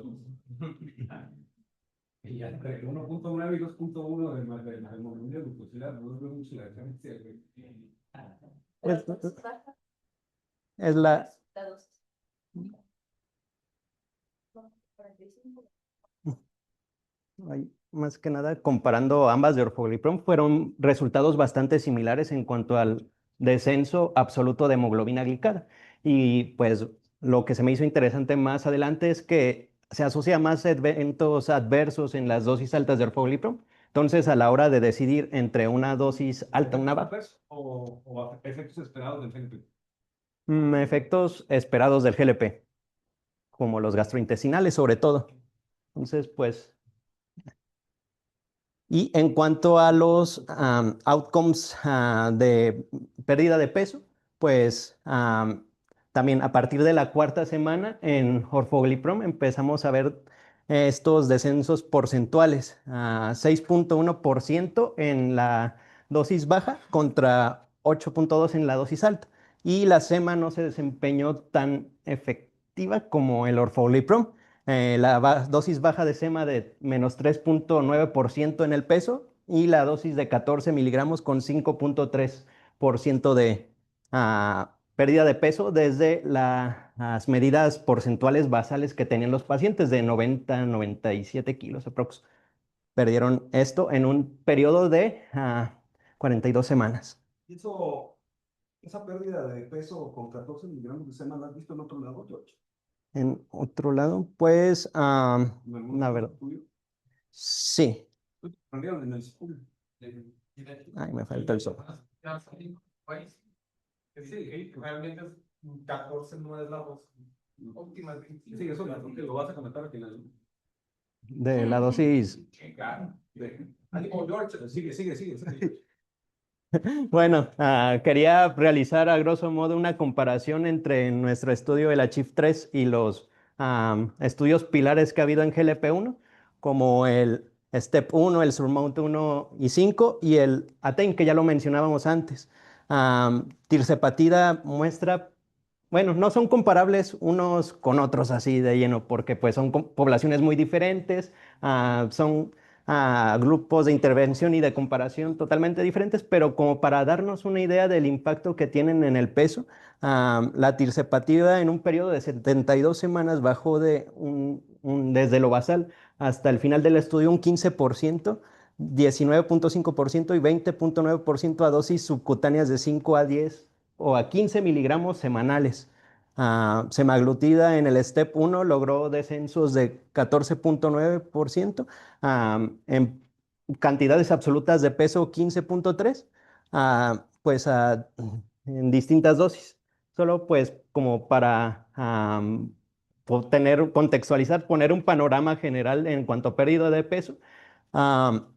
Y ya entre 1,9 y 2,1 de la hemoglobina glucosilada, no veo mucho la diferencia, güey. pues, es la, La dosis. 45. Más que nada, comparando ambas de orforglipron, fueron resultados bastante similares en cuanto al descenso absoluto de hemoglobina glicada. Y pues lo que se me hizo interesante más adelante es que se asocia más eventos adversos en las dosis altas de orforglipron. Entonces, a la hora de decidir entre una dosis alta, una baja, O efectos esperados del gente. Efectos esperados del GLP, como los gastrointestinales sobre todo. Entonces, pues, y en cuanto a los outcomes de pérdida de peso, pues también a partir de la cuarta semana en Orforglipron empezamos a ver estos descensos porcentuales, 6.1% en la dosis baja contra 8.2 en la dosis alta. Y la SEMA no se desempeñó tan efectiva como el Orforglipron. Dosis baja de SEMA de menos 3.9% en el peso y la dosis de 14 miligramos con 5.3% de pérdida de peso desde las medidas porcentuales basales que tenían los pacientes de 90 97 kilos aprox. Perdieron esto en un periodo de 42 semanas. Y eso, esa pérdida de peso con 14 miligramos de sema, ¿la has visto en otro lado, George? En otro lado, pues, ¿En algún la otro verdad, estudio? sí. Prendieron en el school. Ay, me falta el sol. Sí, realmente 14 no es la voz óptima. Sí, eso lo vas a comentar al final. De la dosis. Sí, claro. George, sigue. Bueno, quería realizar a grosso modo una comparación entre nuestro estudio de la Chief 3 y los estudios pilares que ha habido en GLP-1, como el STEP 1, el Surmount 1 y 5 y el ATTAIN, que ya lo mencionábamos antes. Tirzepatida muestra, bueno, no son comparables unos con otros así de lleno, porque pues son poblaciones muy diferentes, son grupos de intervención y de comparación totalmente diferentes, pero como para darnos una idea del impacto que tienen en el peso, la tirzepatida en un periodo de 72 semanas bajó desde lo basal hasta el final del estudio un 15%, 19.5% y 20.9% a dosis subcutáneas de 5 a 10 o a 15 miligramos semanales. Semaglutida en el STEP 1 logró descensos de 14.9%, en cantidades absolutas de peso 15.3, pues en distintas dosis. Solo pues como para contextualizar, poner un panorama general en cuanto a pérdida de peso. am,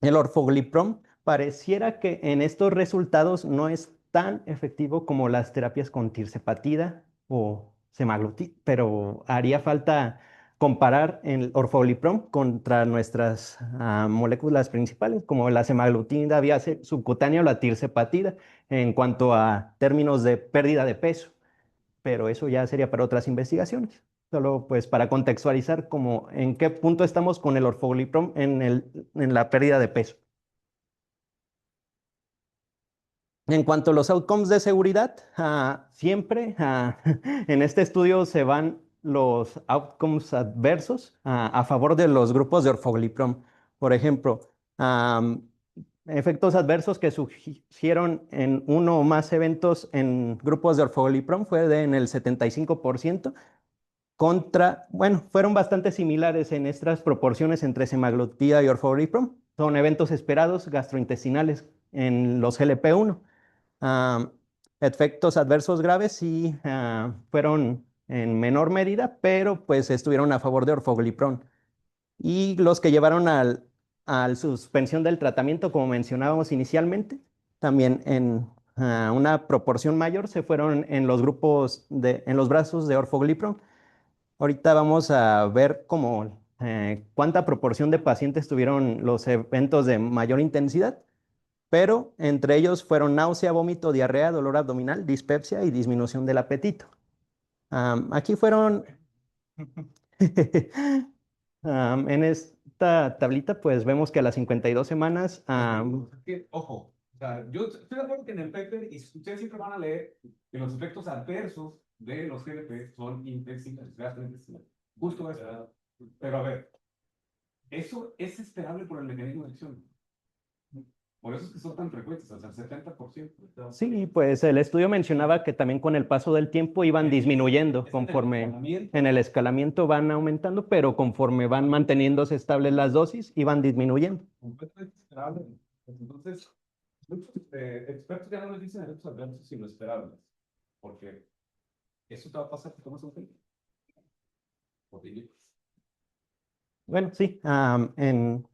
el orfogliprom pareciera que en estos resultados no es tan efectivo como las terapias con tirzepatida o semaglutida, pero haría falta comparar el orfogliprom contra nuestras moléculas principales, como la semaglutida vía subcutánea o la tirzepatida, en cuanto a términos de pérdida de peso, pero eso ya sería para otras investigaciones. Solo pues para contextualizar como en qué punto estamos con el orfogliprom en la pérdida de peso. En cuanto a los outcomes de seguridad, siempre en este estudio se van los outcomes adversos a favor de los grupos de orfogliprom. Por ejemplo, efectos adversos que surgieron en uno o más eventos en grupos de orfogliprom en el 75%, bueno, fueron bastante similares en estas proporciones entre semaglutida y orfogliprom. Son eventos esperados gastrointestinales en los GLP-1. Ah, efectos adversos graves sí fueron en menor medida, pero pues estuvieron a favor de orfoglipron. Y los que llevaron a suspensión del tratamiento, como mencionábamos inicialmente, también en una proporción mayor se fueron en los en los brazos de orfoglipron. Ahorita vamos a ver cuánta proporción de pacientes tuvieron los eventos de mayor intensidad, pero entre ellos fueron náusea, vómito, diarrea, dolor abdominal, dispepsia y disminución del apetito. Aquí fueron, en esta tablita, pues vemos que a las 52 semanas, Ojo, o sea, yo estoy de acuerdo que en el paper, y ustedes siempre van a leer que los efectos adversos de los GLP son gastrointestinales. Justo eso. Pero a ver, eso es esperable por el mecanismo de acción. Por eso es que son tan frecuentes, hasta el 70%. sí, pues el estudio mencionaba que también con el paso del tiempo iban disminuyendo conforme en el escalamiento van aumentando, pero conforme van manteniéndose estables las dosis, iban disminuyendo. Completamente esperable. Entonces, muchos expertos ya no les dicen efectos adversos sino esperables. Porque eso te va a pasar si tomas un gel. O te inyectas. Bueno, sí, en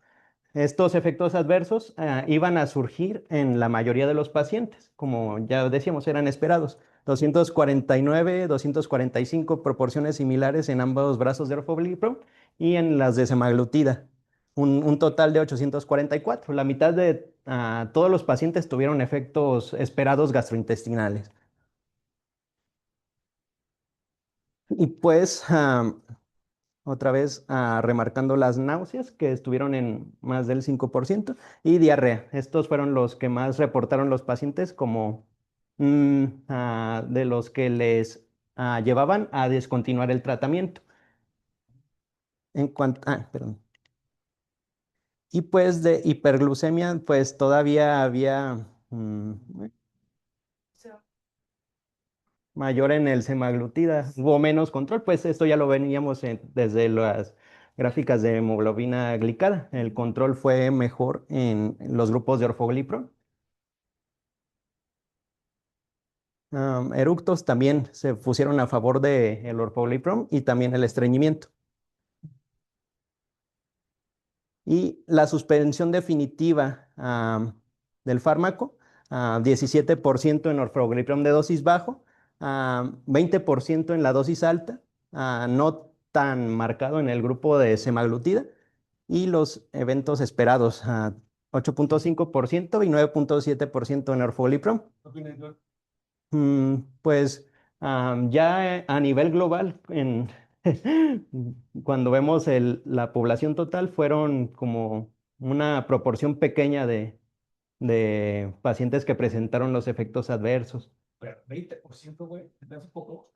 estos efectos adversos iban a surgir en la mayoría de los pacientes, como ya decíamos, eran esperados. 249, 245 proporciones similares en ambos brazos de orforglipron y en las de semaglutida, un total de 844. La mitad de todos los pacientes tuvieron efectos esperados gastrointestinales. Y pues otra vez remarcando las náuseas, que estuvieron en más del 5%, y diarrea. Estos fueron los que más reportaron los pacientes como de los que les llevaban a descontinuar el tratamiento. En cuanto, perdón. Y pues de hiperglucemia, pues todavía había mayor en el semaglutida, hubo menos control, pues esto ya lo veníamos desde las gráficas de hemoglobina glicada. El control fue mejor en los grupos de orforglipron. Eructos también se pusieron a favor del orforglipron y también el estreñimiento. Y la suspensión definitiva del fármaco, 17% en orforglipron de dosis bajo, 20% en la dosis alta, no tan marcado en el grupo de semaglutida, y los eventos esperados, 8.5% y 9.7% en orforglipron. Pues ya a nivel global, cuando vemos la población total, fueron como una proporción pequeña de pacientes que presentaron los efectos adversos, Pero 20%, güey, ¿te hace poco?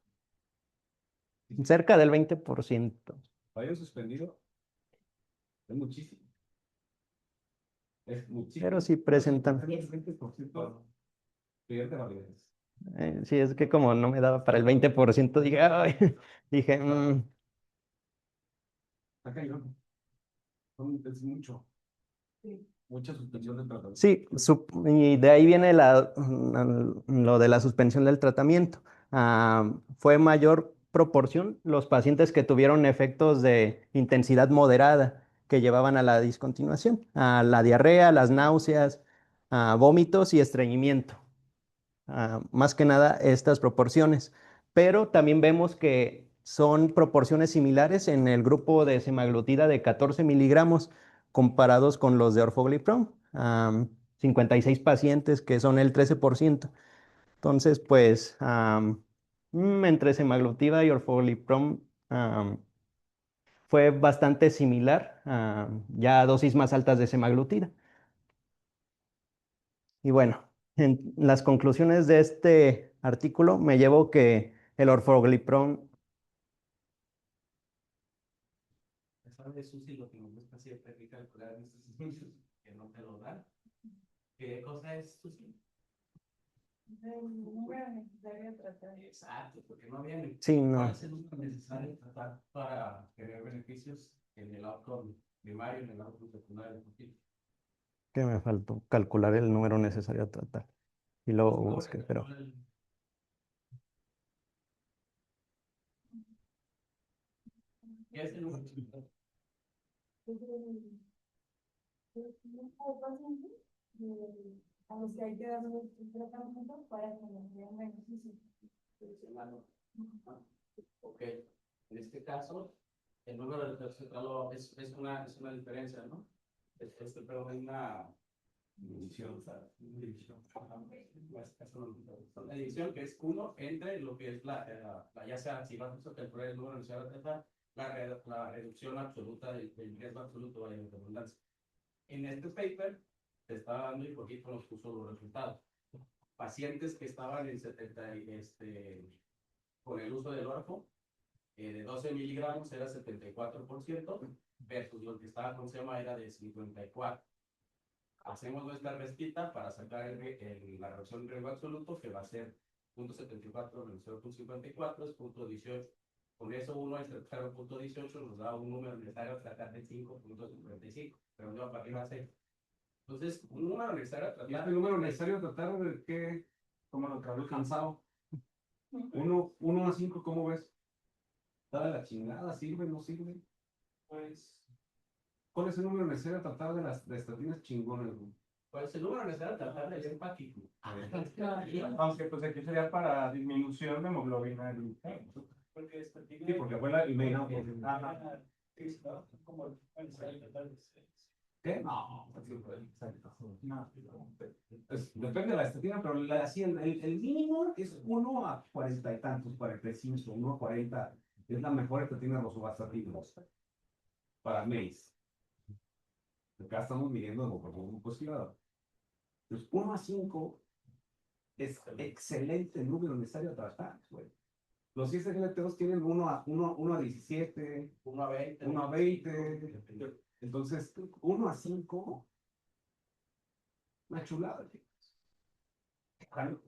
cerca del 20%, Hayan suspendido. Es muchísimo. Es muchísimo. pero sí presentan. El 20% pierde validez. Sí, es que como no me daba para el 20%, dije, "Ay", dije, Está cañón. Es mucho. Mucha suspensión de tratamiento. Sí, y de ahí viene lo de la suspensión del tratamiento. Fue mayor proporción los pacientes que tuvieron efectos de intensidad moderada que llevaban a la discontinuación, a la diarrea, las náuseas, vómitos y estreñimiento. Más que nada estas proporciones. Pero también vemos que son proporciones similares en el grupo de semaglutida de 14 miligramos comparados con los de orforglipron, 56 pacientes que son el 13%. Entonces, pues, entre semaglutida y orforglipron fue bastante similar, ya a dosis más altas de semaglutida. Y bueno, en las conclusiones de este artículo me llevo que el orforglipron. ¿Sabes, Susi, lo que nos gusta siempre es calcular en estos estudios que no te lo dan? ¿Qué cosa es, Susi? El número necesario de tratar. Exacto, porque no había ni. Sí, ¿Cuál no, es el número necesario de tratar para tener beneficios en el outcome primario, en el outcome secundario? que me faltó calcular el número necesario a tratar. Y luego busqué, pero ¿Qué es el número? A los que hay que darles un tratamiento para que nos den beneficio. Ok, en este caso, el número de tercero es una diferencia, ¿no? Pero es una división, ¿sabes? División. Una división que es 1 entre lo que es ya sea, si vas a calcular el número necesario de tratar, la reducción absoluta del riesgo absoluto de redundancia. En este paper se está dando y poquito nos puso los resultados. Pacientes que estaban en 70, con el uso del orfo, de 12 miligramos era 74%, versus lo que estaba con SEMA era de 54%. Hacemos nuestra restita para sacar la reducción de riesgo absoluto, que va a ser 0.74 menos 0.54 es 0.18. Con eso uno entre 0.18 nos da un número necesario a tratar de 5.55, pero no para arriba a 6. Entonces, un número necesario a tratar. ¿Y este número necesario tratar de qué? ¿Cómo lo trabajo cansado? 1 a 5, ¿cómo ves? ¿Está de la chingada? ¿Sirve? ¿No sirve? Pues, ¿Cuál es el número necesario a tratar de las de estatinas chingonas, güey? Pues el número necesario tratar de ser empático. Aunque pues aquí sería para disminución de hemoglobina glucósica. porque esta Sí, porque fue la email, ¿no? Ajá. Sí, ¿no? Como el ensayo total de ¿Qué? No, No. depende de la estatina, pero así el mínimo es 1 a 40 y tantos, 45, 1 a 40. Es la mejor estatina de los subastatinos para MEIS. Acá estamos midiendo hemoglobina positiva. Entonces, 1 a 5 es excelente el número necesario a tratar, güey. Los ISGLT2 tienen 1 a 17, 1 a 20. 1 a 20. Entonces, 1 a 5, una chulada, chicos. Claro,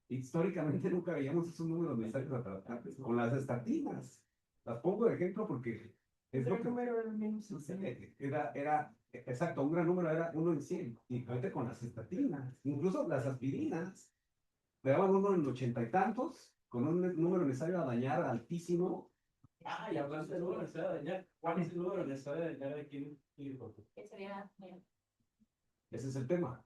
históricamente nunca veíamos esos números necesarios a tratar con las estatinas. Las pongo de ejemplo porque es lo que exacto, un gran número era 1 en 100. Y ahorita con las estatinas, incluso las aspirinas, le daban 1 en 80 y tantos, con un número necesario a dañar altísimo. Ah, y hablaste del número necesario de dañar. ¿Cuál es el número necesario de dañar de quién y por qué? Que sería, Ese es el tema.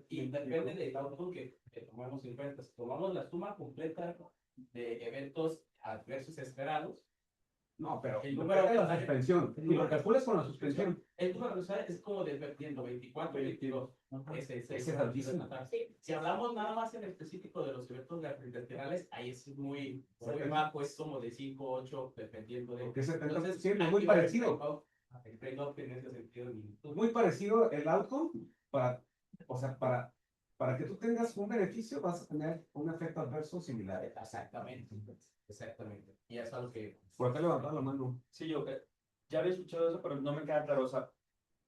Y depende del outcome que tomamos en cuenta. Si tomamos la suma completa de eventos adversos esperados, No, pero el número de la suspensión. Y lo calculas con la suspensión. el número necesario es como dependiendo 24 y 22. Ese es altísimo. Si hablamos nada más en específico de los eventos gastrointestinales, ahí es muy bajo, es como de 5, 8, dependiendo de. Porque es 70%, Entonces, es muy aquí parecido. el trade-off en ese sentido. Muy parecido el outcome o sea, para que tú tengas un beneficio vas a tener un efecto adverso similar. Exactamente. Exactamente. Y eso es algo que. Por acá levantar la mano. Sí, yo ya había escuchado eso, pero no me queda claro. O sea,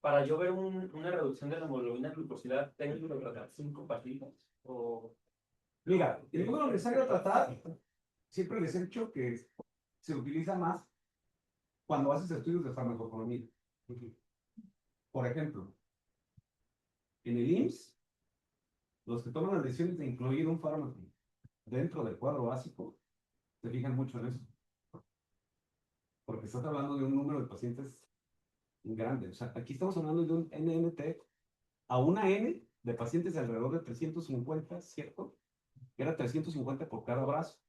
para yo ver una reducción de la hemoglobina glucosilada, ¿tengo que tratar 5 pastillas? O... Mira, el número necesario a tratar, siempre les he dicho que se utiliza más cuando haces estudios de farmacoeconomía. Por ejemplo, en el IMSS, los que toman las decisiones de incluir un fármaco dentro del cuadro básico, se fijan mucho en eso. Porque estás hablando de un número de pacientes grande. O sea, aquí estamos hablando de un NNT a una N de pacientes de alrededor de 350, ¿cierto? Era 350 por cada brazo.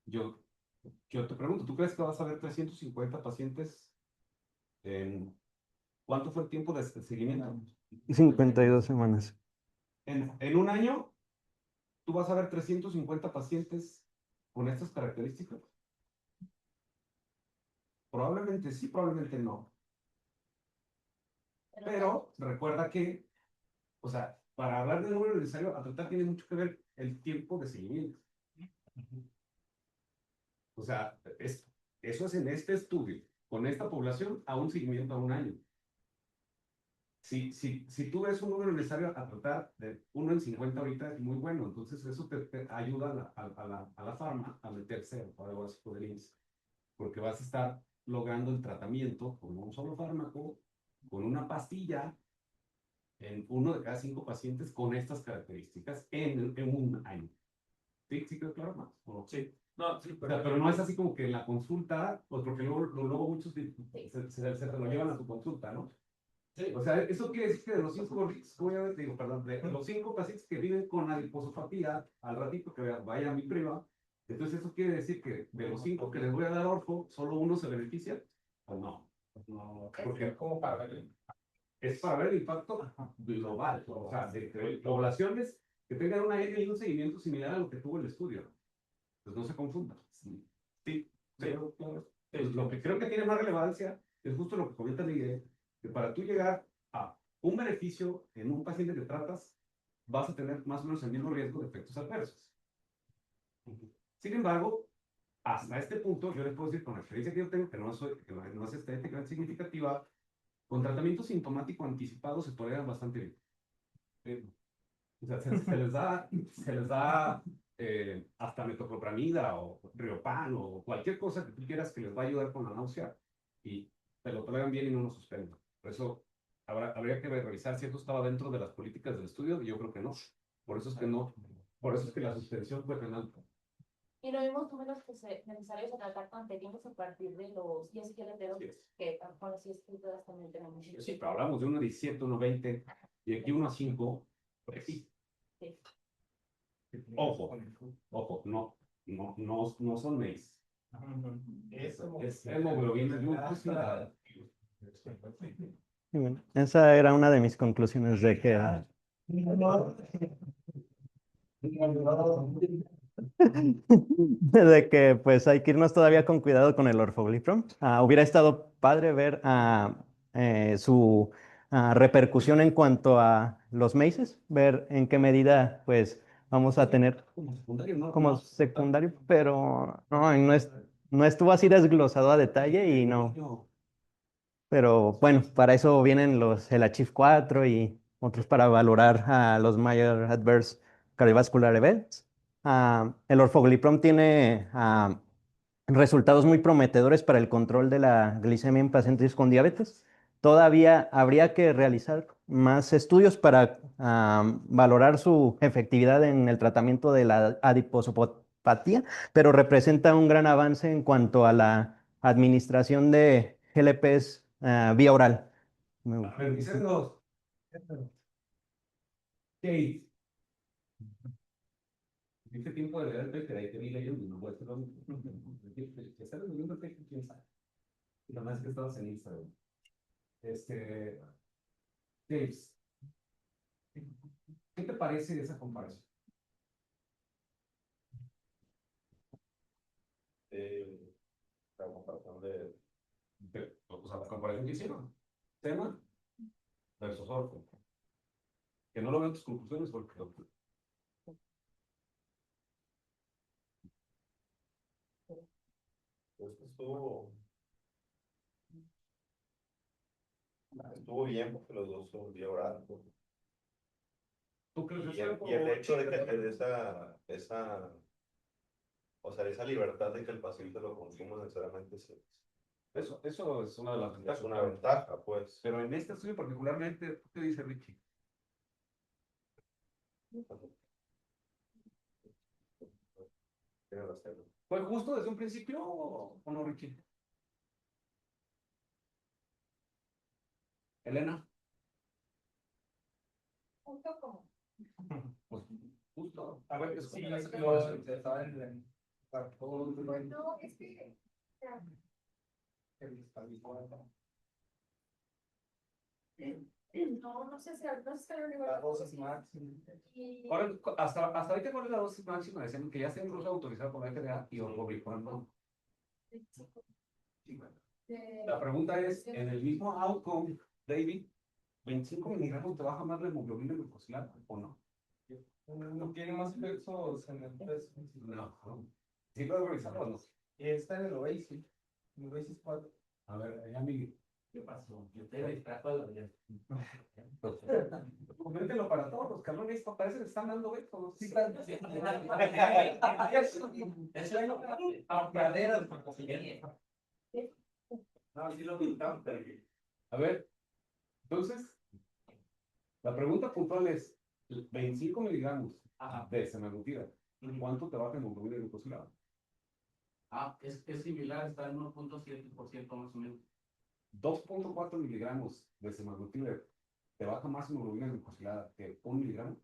Yo, yo te pregunto, ¿tú crees que vas a ver 350 pacientes en cuánto fue el tiempo de seguimiento? 52 semanas. En un año, ¿tú vas a ver 350 pacientes con estas características? Probablemente sí, probablemente no. Pero recuerda que, o sea, para hablar del número necesario a tratar tiene mucho que ver el tiempo de seguimiento. O sea, eso es en este estudio, con esta población a un seguimiento a un año. Si tú ves un número necesario a tratar de 1 en 50 ahorita es muy bueno, entonces eso te ayuda a la farma a meterse al cuadro básico del IMSS, porque vas a estar logrando el tratamiento con un solo fármaco, con una pastilla, en 1 de cada 5 pacientes con estas características en un año. ¿Sí quedó claro más? Sí. No, sí, O sea, pero no es así como que en la consulta, pues porque luego muchos se lo llevan a su consulta, ¿no? Sí. O sea, eso quiere decir que de los 5, digo, perdón, de los 5 pacientes que viven con adiposopatía, al ratito que vaya a mi prima, entonces eso quiere decir que de los 5 que les voy a dar orfo, solo uno se beneficia, o no. No, Porque Es como para ver. es para ver el impacto global, o sea, de poblaciones que tengan una N y un seguimiento similar a lo que tuvo el estudio. Pues no se confundan. Sí, pero pues, lo que creo que tiene más relevancia es justo lo que comenta Miguel, que para tú llegar a un beneficio en un paciente que tratas, vas a tener más o menos el mismo riesgo de efectos adversos. Sin embargo, hasta este punto, yo les puedo decir con la experiencia que yo tengo, que no es estadísticamente significativa, con tratamiento sintomático anticipado se toleran bastante bien. O sea, se les da hasta metoclopramida o Riopan o cualquier cosa que tú quieras que les va a ayudar con la náusea y te lo toleran bien y no lo suspenden. Por eso habría que revisar si eso estaba dentro de las políticas del estudio y yo creo que no. Por eso es que no Por eso es que la suspensión fue tan alta. Y los mismos números que necesarios a tratar con pequeños a partir de los 10 kiloteros que por así escritas también tenemos. Sí, pero hablamos de 1.17, 1.20 y aquí 1.5. Pues sí. Sí. Ojo, no son MEIS. Es hemoglobina glucosilada. Y bueno, esa era una de mis conclusiones de que de que pues hay que irnos todavía con cuidado con el orfoglipron. Hubiera estado padre ver su repercusión en cuanto a los MEISes, ver en qué medida pues vamos a tener como secundario, pero no, no estuvo así desglosado a detalle y no. Pero bueno, para eso vienen el Achieve 4 y otros para valorar a los Major Adverse Cardiovascular Events. El orfoglipron tiene resultados muy prometedores para el control de la glicemia en pacientes con diabetes. Todavía habría que realizar más estudios para valorar su efectividad en el tratamiento de la adiposopatía, pero representa un gran avance en cuanto a la administración de GLPs vía oral. A ver, dicen dos. Kate. Este tiempo de leer el que ahí te vi leyendo y no puede ser lo mismo. Estás leyendo el texto, quién sabe. Y lo más que estabas en Instagram. James, ¿qué te parece esa comparación? La comparación O sea, la comparación que hicieron. Tema versus orco. Que no lo vean tus conclusiones porque pues, estuvo bien porque los dos son vía oral. ¿tú crees Y el hecho de que te dé o sea, esa libertad de que el paciente lo consuma necesariamente eso es una de las ventajas. es una ventaja, pues. Pero en este estudio particularmente, ¿qué dice Richie? ¿Fue justo desde un principio o no, Richie? Elena. Justo como. Pues justo. A ver, sí, ¿cómo es que lo No, es que. No sé si no sé la dosis máxima. y Ahora, hasta ahorita, ¿cuál es la dosis máxima? Decían que ya está incluso autorizado por la FDA y orgoglipron no. La pregunta es, en el mismo outcome, David, ¿25 miligramos te baja más la hemoglobina glucosilada o no? No tiene más efectos en el peso. No. ¿Sí lo he revisado o no? Está en el Oasis. En el Oasis 4. A ver, amigo. ¿Qué pasó? Yo te distrajo a la vida. Coméntelo para todos los cabrones, parece que están dando esto. Sí, No, sí lo pintamos, pero a ver, entonces, la pregunta puntual es, 25 miligramos de semaglutida, ¿cuánto te baja la hemoglobina glucosilada? es similar, está en 1.7% más o menos. 2.4 miligramos de semaglutida, ¿te baja más hemoglobina glucosilada que 1 miligramo?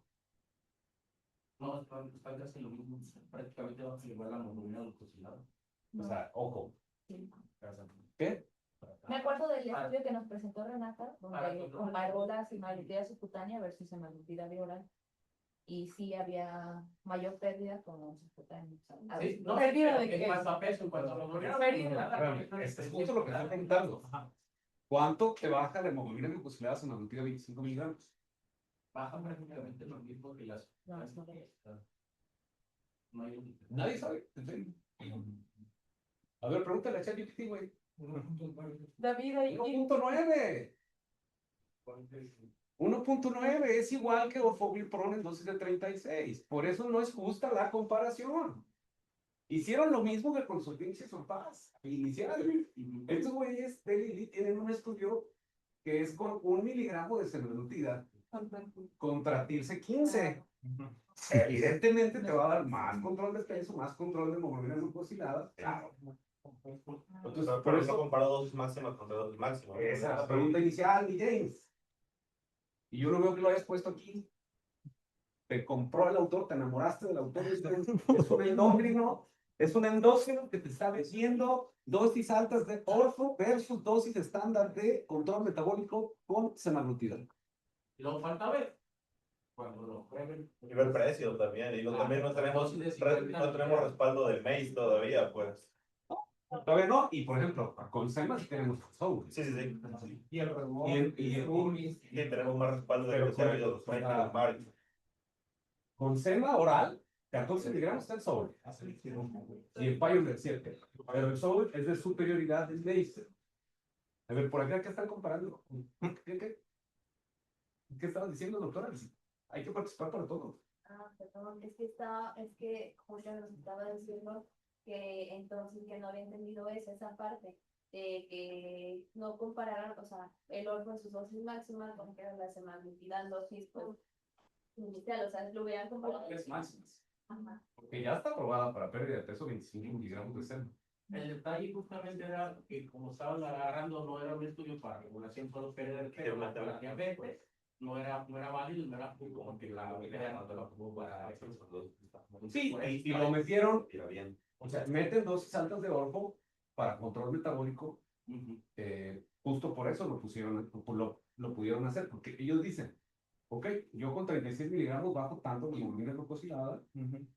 No, está casi lo mismo, prácticamente va a igual la hemoglobina glucosilada. O sea, ojo. Sí. ¿Qué? Me acuerdo del estudio que nos presentó Renata, donde comparó la semaglutida subcutánea versus semaglutida oral. Y sí había mayor pérdida con subcutánea. Sí, no, pérdida de en qué? cuanto a peso, en cuanto a hemoglobina. Es justo lo que estoy preguntando. ¿Cuánto te baja la hemoglobina glucosilada semaglutida 25 miligramos? Baja prácticamente lo mismo que las. No, no. No hay. Nadie sabe. A ver, pregúntale a ChatGPT, güey. David, ahí. 1.9. 1.9 es igual que orfoglipron en dosis de 36. Por eso no es justa la comparación. Hicieron lo mismo que con sus pinches surpas inicial. Estos güeyes de Lilly tienen un estudio que es con 1 miligramo de semaglutida contra Tirce 15. Evidentemente te va a dar más control de peso, más control de hemoglobina glucosilada, claro. Entonces, por eso comparo dosis máximas contra dosis máximas. esa es la pregunta inicial, mi James. Y yo no veo que lo hayas puesto aquí. Te compró el autor, te enamoraste del autor. Es un endócrino, es un endócrino que te está diciendo dosis altas de orfo versus dosis estándar de control metabólico con semaglutida. Y luego falta ver. Cuando lo prueben. Y ver precio también. Y también no tenemos respaldo del MEIS todavía, pues. Todavía no, y por ejemplo, con SEMA sí tenemos Soul. Sí, sí, sí. Y el reloj. Sí, tenemos más respaldo de los servidores, los March. Con SEMA oral, 14 miligramos está el Soul. Y el Pioneer 7. Pero el Soul es de superioridad del Laser. A ver, por acá, ¿qué están comparando? ¿Qué estabas diciendo, doctora? Hay que participar para todo. Perdón, es que Julia nos estaba diciendo que entonces que no había entendido esa parte de que no compararan, o sea, el orfo en sus dosis máximas con que era la semaglutida en dosis pues inicial, o sea, lo hubieran comparado. Es máximas. Ajá. Porque ya está aprobada para pérdida de peso 25 miligramos de SEMA. El detalle justamente era que como estaban agarrando, no era un estudio para regulación por pérdida de peso, para diabetes, no era válido, no era como que la idea no te lo aprobó para eso. Sí, y lo metieron, o sea, meten dosis altas de orfo para control metabólico. Justo por eso lo pudieron hacer, porque ellos dicen, ok, yo con 36 miligramos bajo tanto de hemoglobina glucosilada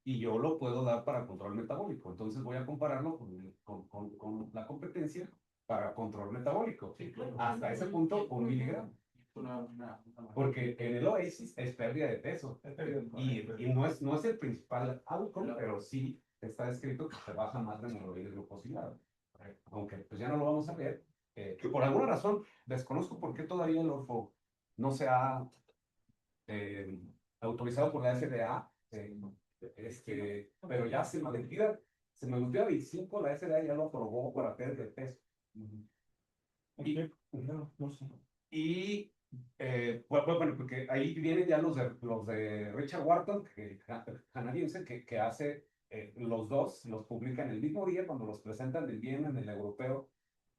y yo lo puedo dar para control metabólico. Entonces voy a compararlo con la competencia para control metabólico. Sí, claro. Hasta ese punto, 1 miligramo. Porque en el Oasis es pérdida de peso. Y no es el principal outcome, pero sí está escrito que se baja más de hemoglobina glucosilada. Aunque pues ya no lo vamos a ver. Por alguna razón, desconozco por qué todavía el orfo no se ha autorizado por la FDA, pero ya se me olvida 25, la FDA ya lo aprobó para pérdida de peso. Y bueno, porque ahí vienen ya los de Richard Wharton, canadiense, que hace los dos, los publican el mismo día, cuando los presentan el bien en el europeo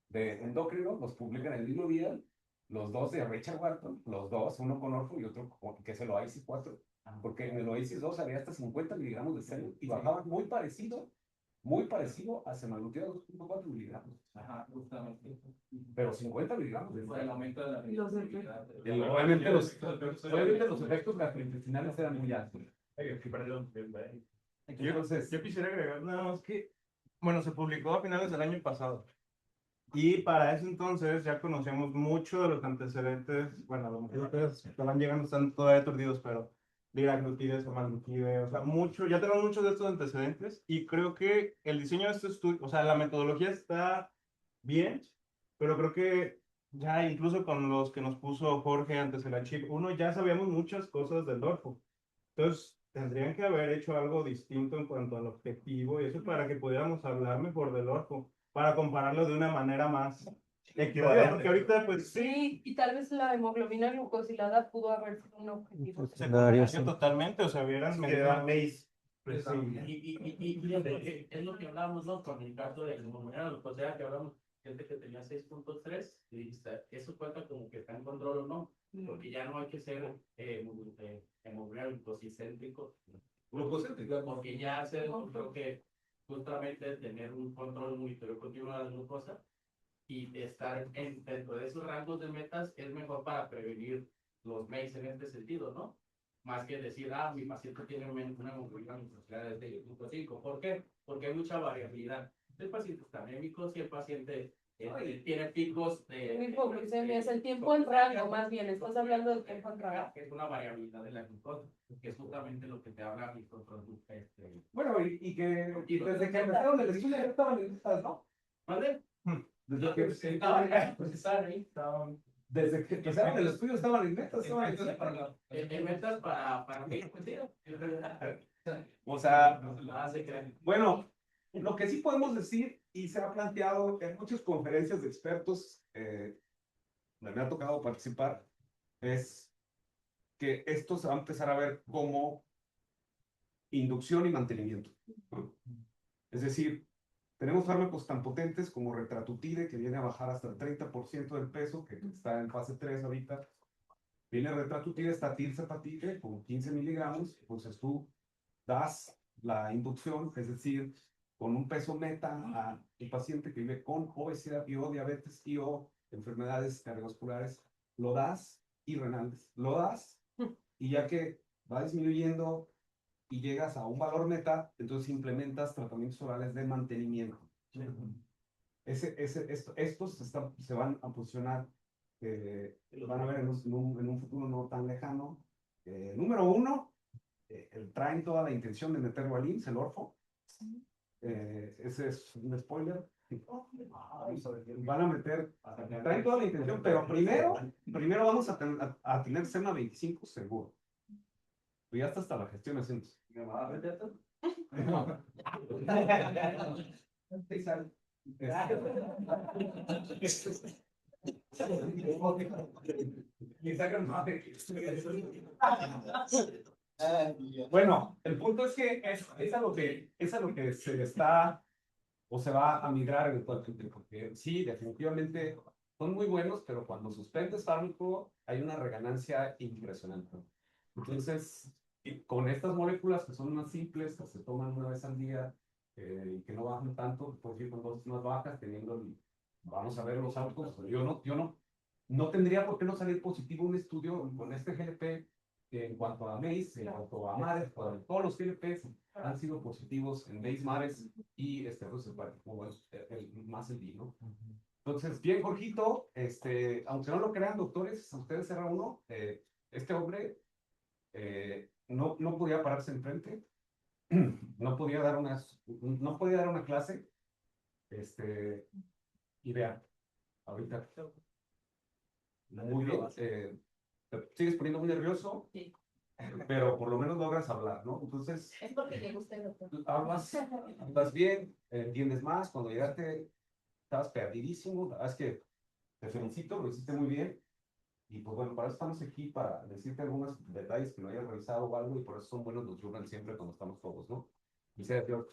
de endocrino, los publican el mismo día, los dos de Richard Wharton, los dos, uno con orfo y otro que es el Oasis 4, porque en el Oasis 2 había hasta 50 miligramos de SEMA y bajaban muy parecido a semaglutida 2.4 miligramos. Ajá, justamente. Pero 50 miligramos de Fue el aumento de la flexibilidad. Obviamente los efectos gastrointestinales eran muy altos. Entonces, Yo quisiera agregar nada más que, bueno, se publicó a finales del año pasado. Y para ese entonces ya conocíamos mucho de los antecedentes. Bueno, a lo mejor ustedes estaban llegando, están todavía aturdidos, pero liraglutide, semaglutide, o sea, ya tenemos muchos de estos antecedentes. Y creo que el diseño de este estudio, o sea, la metodología está bien, pero creo que ya incluso con los que nos puso Jorge antes de la chip, uno ya sabíamos muchas cosas del orfo. Entonces, tendrían que haber hecho algo distinto en cuanto al objetivo y eso para que pudiéramos hablar mejor del orfo, para compararlo de una manera más equitativa, porque ahorita pues Sí, y tal vez la hemoglobina glucosilada pudo haber sido un objetivo. Secundario, sí. totalmente, o sea, hubieran MEIS. Pues, sí. Y es lo que hablamos, ¿no? Con el caso de hemoglobina glucosilada, que hablamos, gente que tenía 6.3, y dijiste, eso cuenta como que está en control o no, porque ya no hay que ser hemoglobina glucocéntrico, porque ya se demostró que justamente tener un control monitorio continuo de la glucosa y estar dentro de esos rangos de metas es mejor para prevenir los MEIS en este sentido, ¿no? Más que decir, mi paciente tiene una hemoglobina glucosilada de 5. ¿Por qué? Porque hay mucha variabilidad. El paciente está anémico, si el paciente tiene picos de... Hipoglucemia es el tiempo en rango, más bien, estás hablando del tiempo en rango. Es una variabilidad de la glucosa, que es justamente lo que te habla mi control. bueno, y desde que empezaron el estudio ya estaban en listas, ¿no? ¿Vale? Desde que empezaron el estudio estaban en metas, En metas para mí, o sea, bueno, lo que sí podemos decir, y se ha planteado en muchas conferencias de expertos, donde me ha tocado participar, es que esto se va a empezar a ver como inducción y mantenimiento, ¿no? Es decir, tenemos fármacos tan potentes como retratutide, que viene a bajar hasta el 30% del peso, que está en fase 3 ahorita. Viene retratutide, está tirzepatide, con 15 miligramos, entonces tú das la inducción, es decir, con un peso meta a un paciente que vive con obesidad y o diabetes y o enfermedades cardiovasculares, lo das y renales, lo das y ya que va disminuyendo y llegas a un valor meta, entonces implementas tratamientos orales de mantenimiento. Estos se van a posicionar, lo van a ver en un futuro no tan lejano. Número uno, traen toda la intención de meter Walins, el orfo. Ese es un spoiler. Van a meter, traen toda la intención, pero primero vamos a tener SEMA 25 seguro. Pues ya está hasta la gestión haciendo. No. Bueno, el punto es que es a lo que se está o se va a migrar eventualmente, porque sí, definitivamente son muy buenos, pero cuando suspendes fármaco hay una reganancia impresionante. Entonces, con estas moléculas que son más simples, que se toman una vez al día y que no bajan tanto, por decir, con dosis más bajas, vamos a ver los outcomes. No tendría por qué no salir positivo un estudio con este GLP que en cuanto a MACE, en cuanto a MARES, todos los GLPs han sido positivos en MACE, MARES y pues, más el D, ¿no? Entonces, bien, Jorgito, aunque no lo crean, doctores, ustedes eran uno, este hombre no podía pararse enfrente, no podía dar una clase, y vean, ahorita, muy bien, te sigues poniendo muy nervioso, Sí. pero por lo menos logras hablar, ¿no? Entonces, Es porque le gusta el doctor. hablas bien, entiendes más, cuando llegaste estabas perdidísimo, la verdad es que te felicito, lo hiciste muy bien. Y pues bueno, para eso estamos aquí, para decirte algunos detalles que no hayas revisado o algo, y por eso son buenos los journals siempre cuando estamos todos, ¿no? Y sea, George.